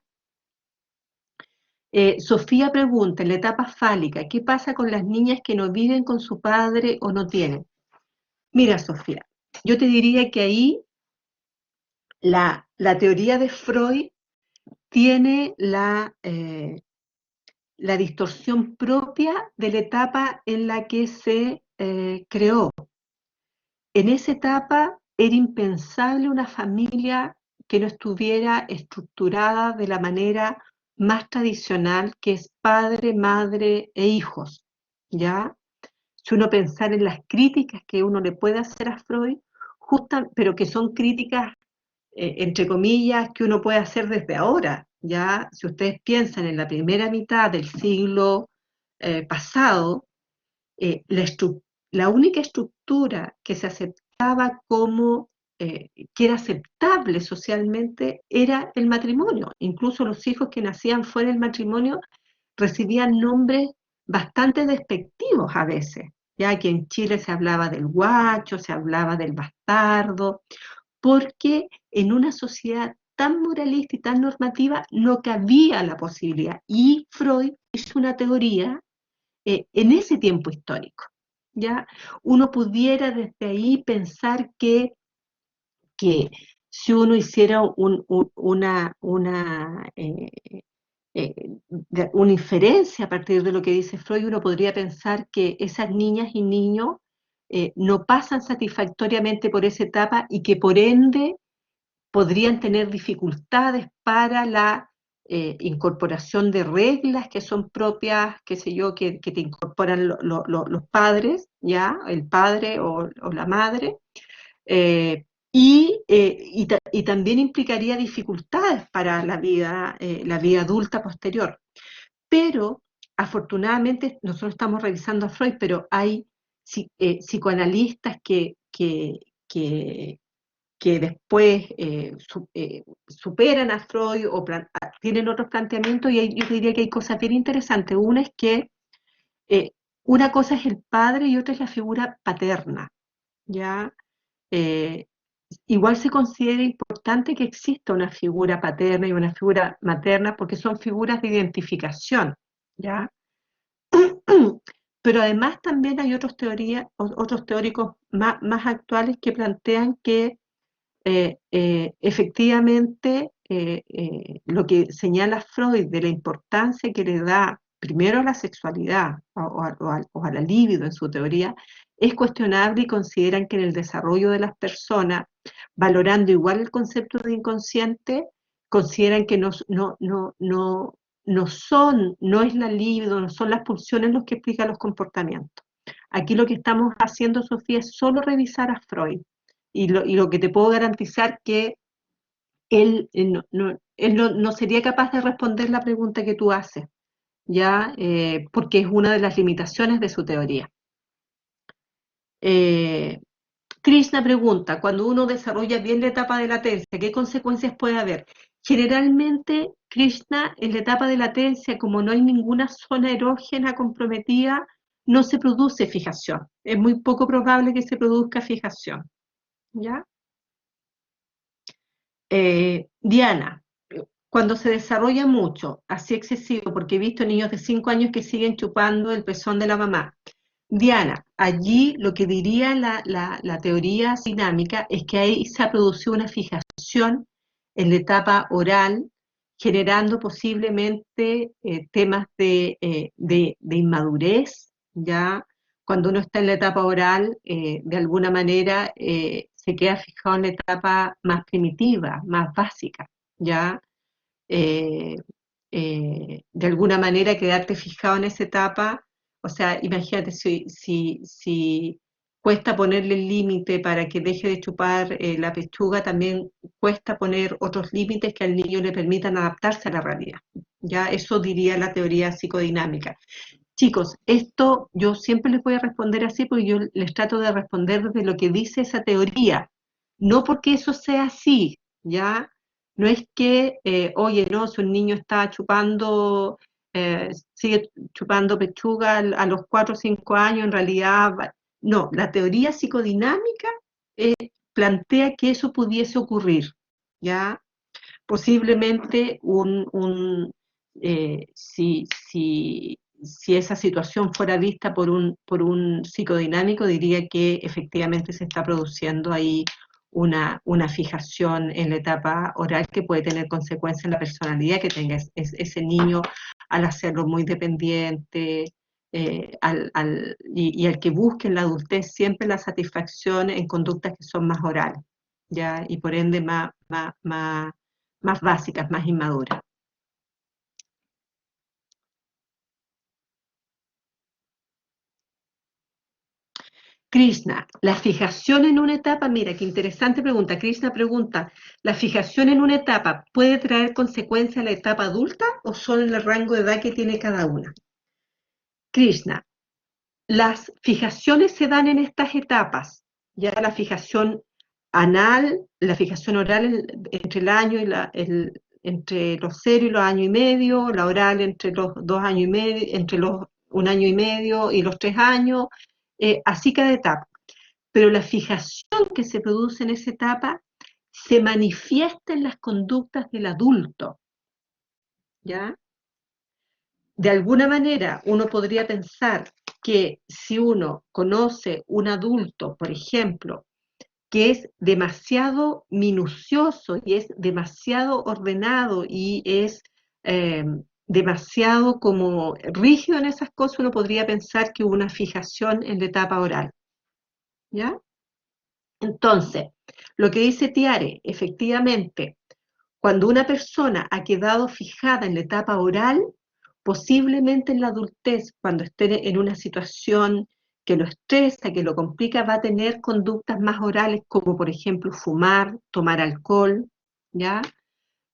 Sofía pregunta, en la etapa fálica, ¿qué pasa con las niñas que no viven con su padre o no tienen? Mira, Sofía, yo te diría que ahí la teoría de Freud tiene la distorsión propia de la etapa en la que se creó. En esa etapa era impensable una familia que no estuviera estructurada de la manera más tradicional, que es padre, madre e hijos, ¿ya? Si uno pensara en las críticas que uno le puede hacer a Freud, pero que son críticas entre comillas, que uno puede hacer desde ahora. Ya, si ustedes piensan en la primera mitad del siglo pasado, la única estructura que se aceptaba como que era aceptable socialmente era el matrimonio. Incluso los hijos que nacían fuera del matrimonio recibían nombres bastante despectivos a veces, ya que en Chile se hablaba del guacho, se hablaba del bastardo, porque en una sociedad tan moralista y tan normativa no cabía la posibilidad. Y Freud hizo una teoría en ese tiempo histórico. ¿Ya? Uno pudiera desde ahí pensar que si uno hiciera eh, una inferencia a partir de lo que dice Freud, uno podría pensar que esas niñas y niños no pasan satisfactoriamente por esa etapa y que por ende podrían tener dificultades para la incorporación de reglas que son propias, qué sé yo, que te incorporan los padres, ¿ya? El padre o la madre, y también implicaría dificultades para la vida adulta posterior. Pero, afortunadamente, nosotros estamos revisando a Freud, pero hay psicoanalistas que que después superan a Freud o tienen otros planteamientos y yo diría que hay cosas bien interesantes. Una es que eh, una cosa es el padre y otra es la figura paterna, ¿ya? Eh, Igual se considera importante que exista una figura paterna y una figura materna porque son figuras de identificación, ¿ya? Pero además también hay otros teóricos más actuales que plantean que efectivamente, lo que señala Freud de la importancia que le da primero a la sexualidad o a la libido en su teoría, es cuestionable y consideran que en el desarrollo de las personas, valorando igual el concepto de inconsciente, consideran que no es la libido, no son las pulsiones los que explican los comportamientos. Aquí lo que estamos haciendo, Sofía, es solo revisar a Freud. Y lo que te puedo garantizar que él no sería capaz de responder la pregunta que tú haces, ¿ya? Porque es una de las limitaciones de su teoría. Eh, Krishna pregunta, cuando uno desarrolla bien la etapa de latencia, ¿qué consecuencias puede haber? Generalmente, Krishna, en la etapa de latencia, como no hay ninguna zona erógena comprometida, no se produce fijación. Es muy poco probable que se produzca fijación, ¿ya? Diana, cuando se desarrolla mucho, así excesivo, porque he visto niños de 5 años que siguen chupando el pezón de la mamá. Diana, allí lo que diría la teoría dinámica es que ahí se ha producido una fijación en la etapa oral, generando posiblemente temas de inmadurez, ¿ya? Cuando uno está en la etapa oral, de alguna manera se queda fijado en la etapa más primitiva, más básica, ¿ya? eh, de alguna manera quedarte fijado en esa etapa, o sea, imagínate si cuesta ponerle el límite para que deje de chupar la pechuga, también cuesta poner otros límites que al niño le permitan adaptarse a la realidad. Ya eso diría la teoría psicodinámica. Chicos, esto yo siempre les voy a responder así porque yo les trato de responder desde lo que dice esa teoría, no porque eso sea así, ¿ya? No es que, oye, no, si un niño está chupando, sigue chupando pechuga a los 4 o 5 años, en realidad, no, la teoría psicodinámica eh, plantea que eso pudiese ocurrir, ¿ya? Posiblemente si esa situación fuera vista por un psicodinámico, diría que efectivamente se está produciendo ahí una fijación en la etapa oral que puede tener consecuencias en la personalidad que tenga ese niño al hacerlo muy dependiente, y al que busque en la adultez siempre la satisfacción en conductas que son más orales, ¿ya? Y por ende más básicas, más inmaduras. Krishna, la fijación en una etapa, mira, qué interesante pregunta. Krishna pregunta, ¿la fijación en una etapa puede traer consecuencias a la etapa adulta o solo en el rango de edad que tiene cada una? Krishna, las fijaciones se dan en estas etapas, ya la fijación anal, la fijación oral entre el año y entre los 0 y los años y medio, la oral entre los 2 años y medio, entre los 1 año y medio y los 3 años, así cada etapa. Pero la fijación que se produce en esa etapa se manifiesta en las conductas del adulto, ¿ya? De alguna manera uno podría pensar que si uno conoce un adulto, por ejemplo, que es demasiado minucioso y es demasiado ordenado y es eh, demasiado como rígido en esas cosas, uno podría pensar que hubo una fijación en la etapa oral, ¿ya? Entonces, lo que dice Tiare, efectivamente, cuando una persona ha quedado fijada en la etapa oral, posiblemente en la adultez, cuando esté en una situación que lo estresa, que lo complica, va a tener conductas más orales, como por ejemplo fumar, tomar alcohol, ¿ya?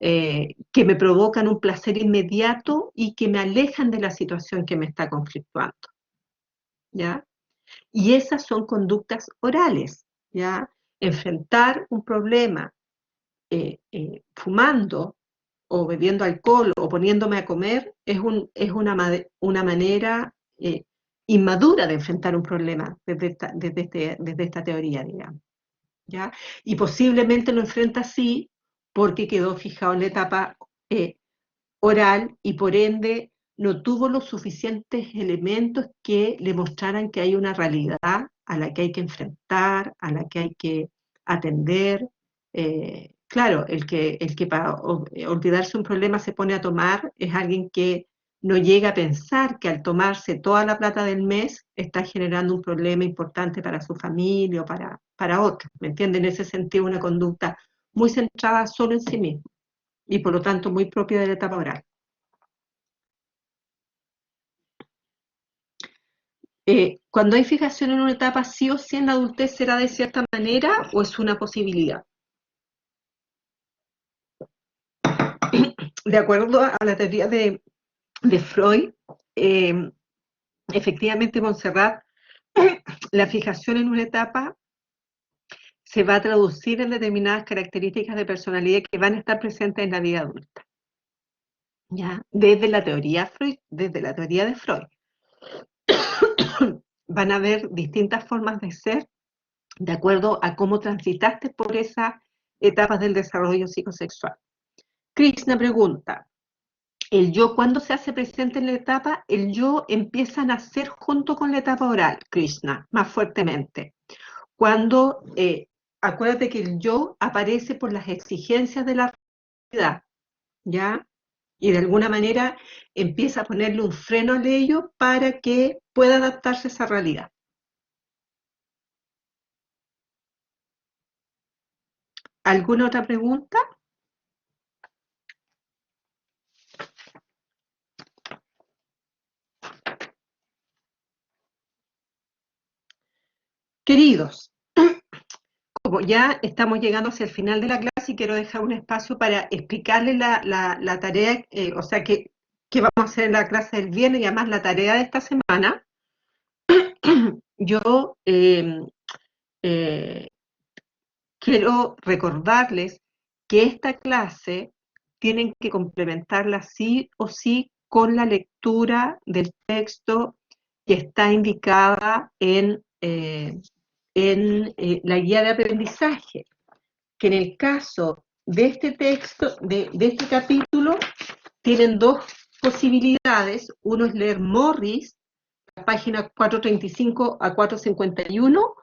Que me provocan un placer inmediato y que me alejan de la situación que me está conflictuando, ¿ya? Y esas son conductas orales, ¿ya? Enfrentar un problema fumando o bebiendo alcohol o poniéndome a comer es una manera inmadura de enfrentar un problema desde esta teoría, digamos, ¿ya? Y posiblemente lo enfrenta así porque quedó fijado en la etapa eh, oral y por ende no tuvo los suficientes elementos que le mostraran que hay una realidad a la que hay que enfrentar, a la que hay que atender. Claro, el que para olvidarse un problema se pone a tomar es alguien que no llega a pensar que al tomarse toda la plata del mes está generando un problema importante para su familia o para otros. ¿Me entienden? En ese sentido, una conducta muy centrada solo en sí mismo. y por lo tanto muy propia de la etapa oral. Cuando hay fijación en una etapa, sí o sí en la adultez será de cierta manera o es una posibilidad. De acuerdo a la teoría de Freud, efectivamente, Montserrat, la fijación en una etapa se va a traducir en determinadas características de personalidad que van a estar presentes en la vida adulta. ¿Ya? Desde la teoría de Freud. Van a haber distintas formas de ser de acuerdo a cómo transitaste por esas etapas del desarrollo psicosexual. Krishna pregunta, ¿el yo cuándo se hace presente en la etapa? El yo empieza a nacer junto con la etapa oral, Krishna, más fuertemente. Cuando, acuérdate que el yo aparece por las exigencias de la realidad, ¿ya? Y de alguna manera empieza a ponerle un freno al ello para que pueda adaptarse a esa realidad. ¿Alguna otra pregunta? Queridos, como ya estamos llegando hacia el final de la clase y quiero dejar un espacio para explicarles la tarea, o sea, que vamos a hacer en la clase del viernes y además la tarea de esta semana, yo quiero recordarles que esta clase tienen que complementarla sí o sí con la lectura del texto que está indicada en la guía de aprendizaje, que en el caso de este texto, de este capítulo, tienen dos posibilidades. Uno es leer Morris, páginas 435 a 451,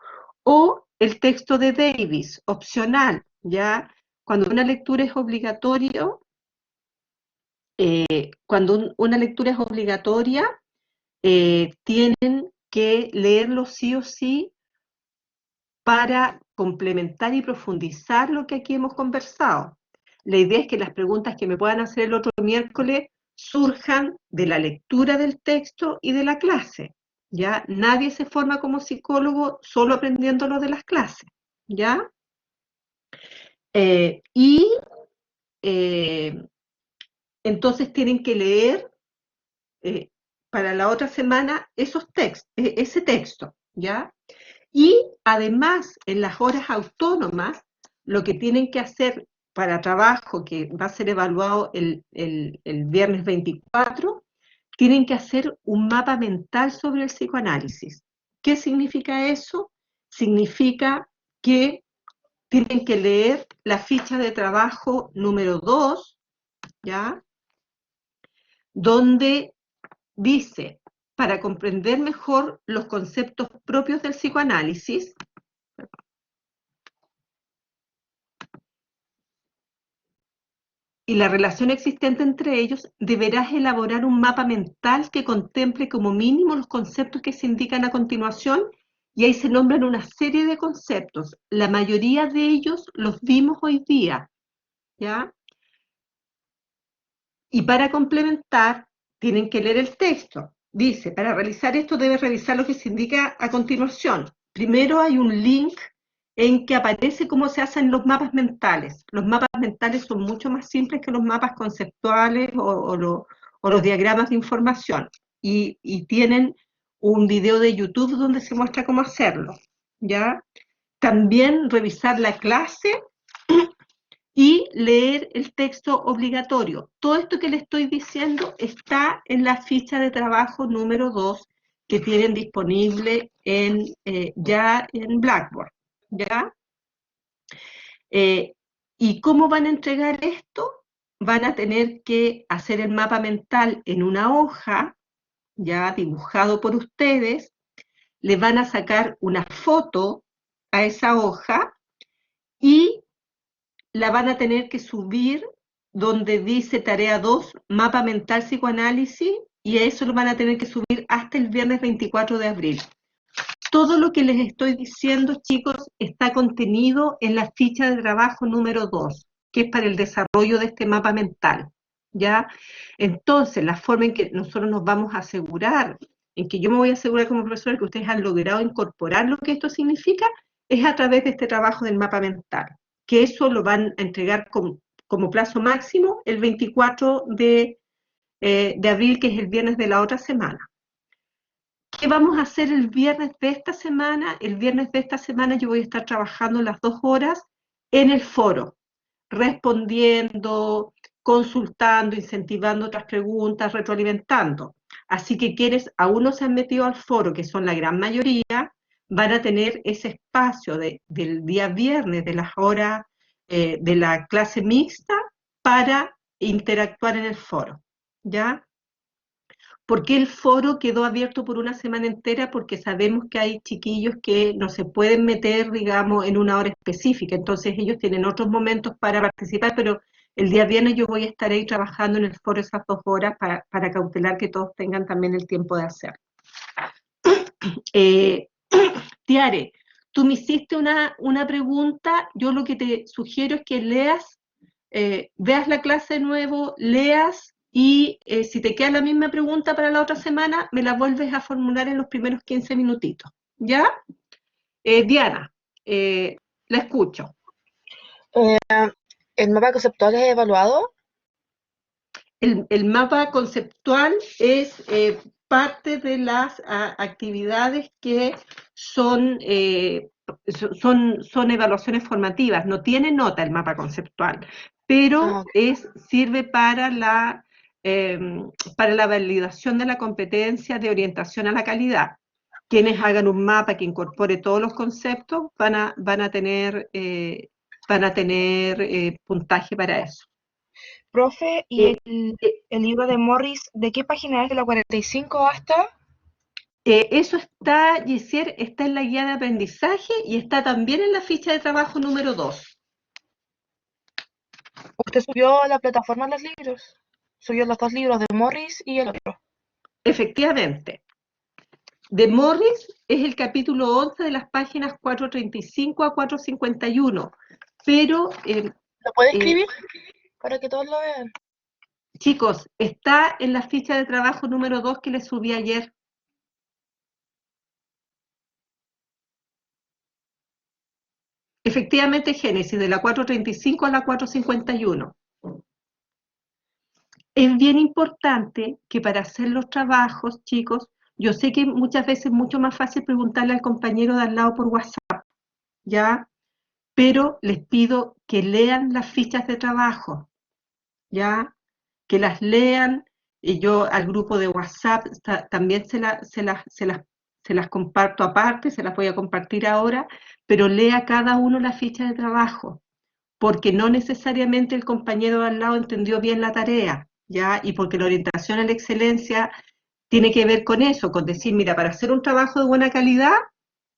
o el texto de Davis, opcional, ¿ya? Cuando una lectura es obligatoria, tienen que leerlo sí o sí para complementar y profundizar lo que aquí hemos conversado. La idea es que las preguntas que me puedan hacer el otro miércoles surjan de la lectura del texto y de la clase, ¿ya? Nadie se forma como psicólogo solo aprendiendo lo de las clases, ¿ya? Entonces tienen que leer para la otra semana ese texto, ¿ya? Y además, en las horas autónomas, lo que tienen que hacer para trabajo, que va a ser evaluado el viernes 24, tienen que hacer un mapa mental sobre el psicoanálisis. ¿Qué significa eso? Significa que tienen que leer la ficha de trabajo número 2, ¿ya? Donde dice, para comprender mejor los conceptos propios del psicoanálisis, y la relación existente entre ellos, deberás elaborar un mapa mental que contemple como mínimo los conceptos que se indican a continuación, y ahí se nombran una serie de conceptos. La mayoría de ellos los vimos hoy día, ¿ya? Y para complementar, tienen que leer el texto. Dice, para realizar esto debes revisar lo que se indica a continuación. Primero hay un link en que aparece cómo se hacen los mapas mentales. Los mapas mentales son mucho más simples que los mapas conceptuales o los diagramas de información. Y tienen un video de YouTube donde se muestra cómo hacerlo, ¿ya? También revisar la clase y leer el texto obligatorio. Todo esto que le estoy diciendo está en la ficha de trabajo número 2 que tienen disponible ya en Blackboard, ¿ya? ¿Y cómo van a entregar esto? Van a tener que hacer el mapa mental en una hoja, ya dibujado por ustedes, le van a sacar una foto a esa hoja y la van a tener que subir donde dice tarea 2, mapa mental psicoanálisis, y eso lo van a tener que subir hasta el viernes 24 de abril. Todo lo que les estoy diciendo, chicos, está contenido en la ficha de trabajo número 2, que es para el desarrollo de este mapa mental, ¿ya? Entonces, la forma en que nosotros nos vamos a asegurar, en que yo me voy a asegurar como profesora que ustedes han logrado incorporar lo que esto significa, es a través de este trabajo del mapa mental, que eso lo van a entregar como plazo máximo el 24 de abril, que es el viernes de la otra semana. ¿Qué vamos a hacer el viernes de esta semana? El viernes de esta semana yo voy a estar trabajando las 2 horas en el foro, respondiendo, consultando, incentivando otras preguntas, retroalimentando. Así que quienes aún no se han metido al foro, que son la gran mayoría, van a tener ese espacio del día viernes, de las horas de la clase mixta, para interactuar en el foro, ¿ya? ¿Por qué el foro quedó abierto por una semana entera? Porque sabemos que hay chiquillos que no se pueden meter, digamos, en una hora específica, entonces ellos tienen otros momentos para participar, pero el día viernes yo voy a estar ahí trabajando en el foro esas 2 horas para cautelar que todos tengan también el tiempo de hacerlo. Tiare, tú me hiciste una pregunta, yo lo que te sugiero es que leas, veas la clase de nuevo, leas y si te queda la misma pregunta para la otra semana, me la vuelves a formular en los primeros 15 minutitos. ¿Ya? Diana, la escucho. ¿El mapa conceptual es evaluado? El mapa conceptual es parte de las actividades que son evaluaciones formativas. No tiene nota el mapa conceptual, pero Okay. sirve para la validación de la competencia de orientación a la calidad. Quienes hagan un mapa que incorpore todos los conceptos van a tener puntaje para eso. Profe, ¿y Eh, el libro de Morris, de qué página es? ¿De la 45 hasta? Eso está, Giselle, está en la guía de aprendizaje y está también en la ficha de trabajo número 2. ¿Usted subió a la plataforma los libros? Subió los 2 libros de Morris y el otro. Efectivamente. De Morris es el capítulo 11 de las páginas 435 a 451. Pero, ¿Lo puede escribir para que todos lo vean? chicos, está en la ficha de trabajo número 2 que les subí ayer. Efectivamente, Génesis, de la 435 a la 451. Es bien importante que para hacer los trabajos, chicos, yo sé que muchas veces es mucho más fácil preguntarle al compañero de al lado por WhatsApp, ¿ya? Pero les pido que lean las fichas de trabajo, ¿ya? Que las lean, y yo al grupo de WhatsApp también se las comparto aparte, se las voy a compartir ahora, pero lea cada uno la ficha de trabajo, porque no necesariamente el compañero de al lado entendió bien la tarea, ¿ya? Y porque la orientación a la excelencia tiene que ver con eso, con decir, mira, para hacer un trabajo de buena calidad,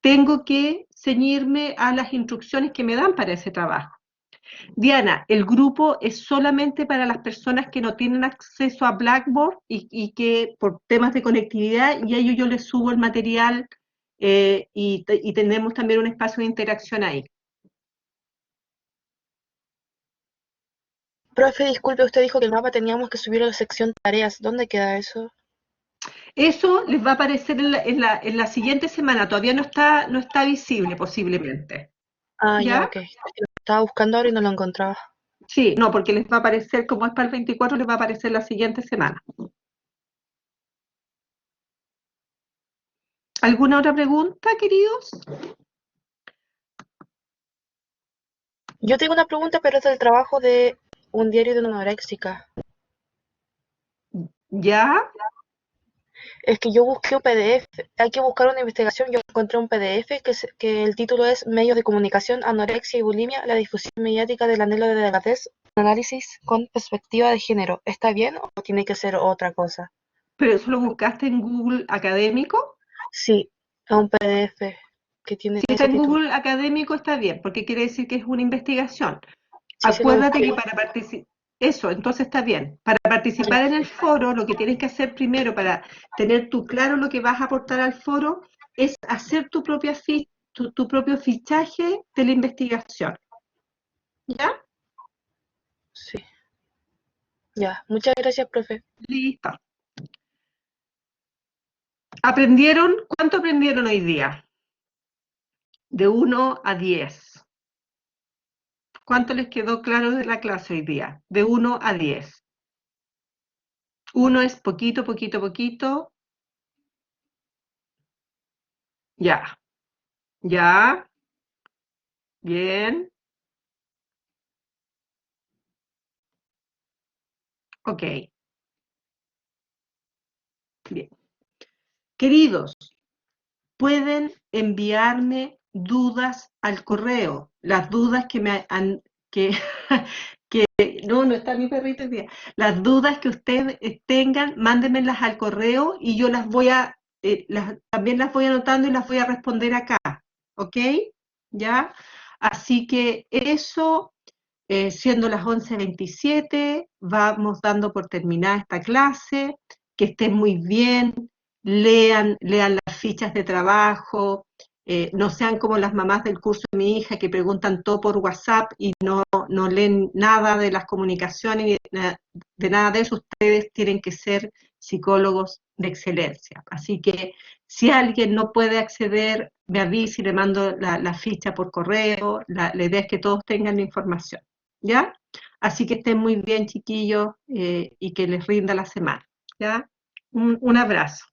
tengo que ceñirme a las instrucciones que me dan para ese trabajo. Diana, el grupo es solamente para las personas que no tienen acceso a Blackboard y que por temas de conectividad, y a ellos yo les subo el material y tenemos también un espacio de interacción ahí. Profe, disculpe, usted dijo que el mapa teníamos que subir a la sección tareas. ¿Dónde queda eso? Eso les va a aparecer en la siguiente semana, todavía no está visible posiblemente. Ah, ya, ¿Ya? ok. Lo estaba buscando ahora y no lo encontraba. Sí, no, porque les va a aparecer, como es para el 24, les va a aparecer la siguiente semana. ¿Alguna otra pregunta, queridos? Yo tengo una pregunta, pero es del trabajo de un diario de una anoréxica. ¿Ya? Es que yo busqué un PDF. Hay que buscar una investigación. Yo encontré un PDF que el título es Medios de comunicación, anorexia y bulimia, la difusión mediática del anhelo de delgadez, análisis con perspectiva de género. ¿Está bien o tiene que ser otra cosa? ¿Pero eso lo buscaste en Google Académico? Sí, es un PDF que tiene Si está ese en título. Google Académico está bien, porque quiere decir que es una investigación. Sí, se lo Acuérdate busqué. que para participar, eso, entonces está bien. Para participar en el foro, lo que tienes que hacer primero para tener tú claro lo que vas a aportar al foro es hacer tu propio fichaje de la investigación. ¿Ya? Sí. Ya, muchas gracias, profe. Listo. ¿Aprendieron? ¿Cuánto aprendieron hoy día? De 1 a 10. ¿Cuánto les quedó claro de la clase hoy día? De 1 a 10. 1 es poquito, poquito, poquito. Ya. Ya. Bien. Ok. Bien. Queridos, pueden enviarme dudas al correo. Las dudas que me han... Que, que no, no está mi perrito hoy día. Las dudas que ustedes tengan, mándenmelas al correo y yo las voy a... también las voy anotando y las voy a responder acá. ¿Ok? ¿Ya? Así que eso, siendo las 11:27, vamos dando por terminada esta clase. Que estén muy bien, lean las fichas de trabajo, no sean como las mamás del curso de mi hija que preguntan todo por WhatsApp y no leen nada de las comunicaciones ni de nada de eso. Ustedes tienen que ser psicólogos de excelencia. Así que si alguien no puede acceder, me avisa y le mando la ficha por correo. La idea es que todos tengan la información, ¿ya? Así que estén muy bien, chiquillos, y que les rinda la semana, ¿ya? Un abrazo.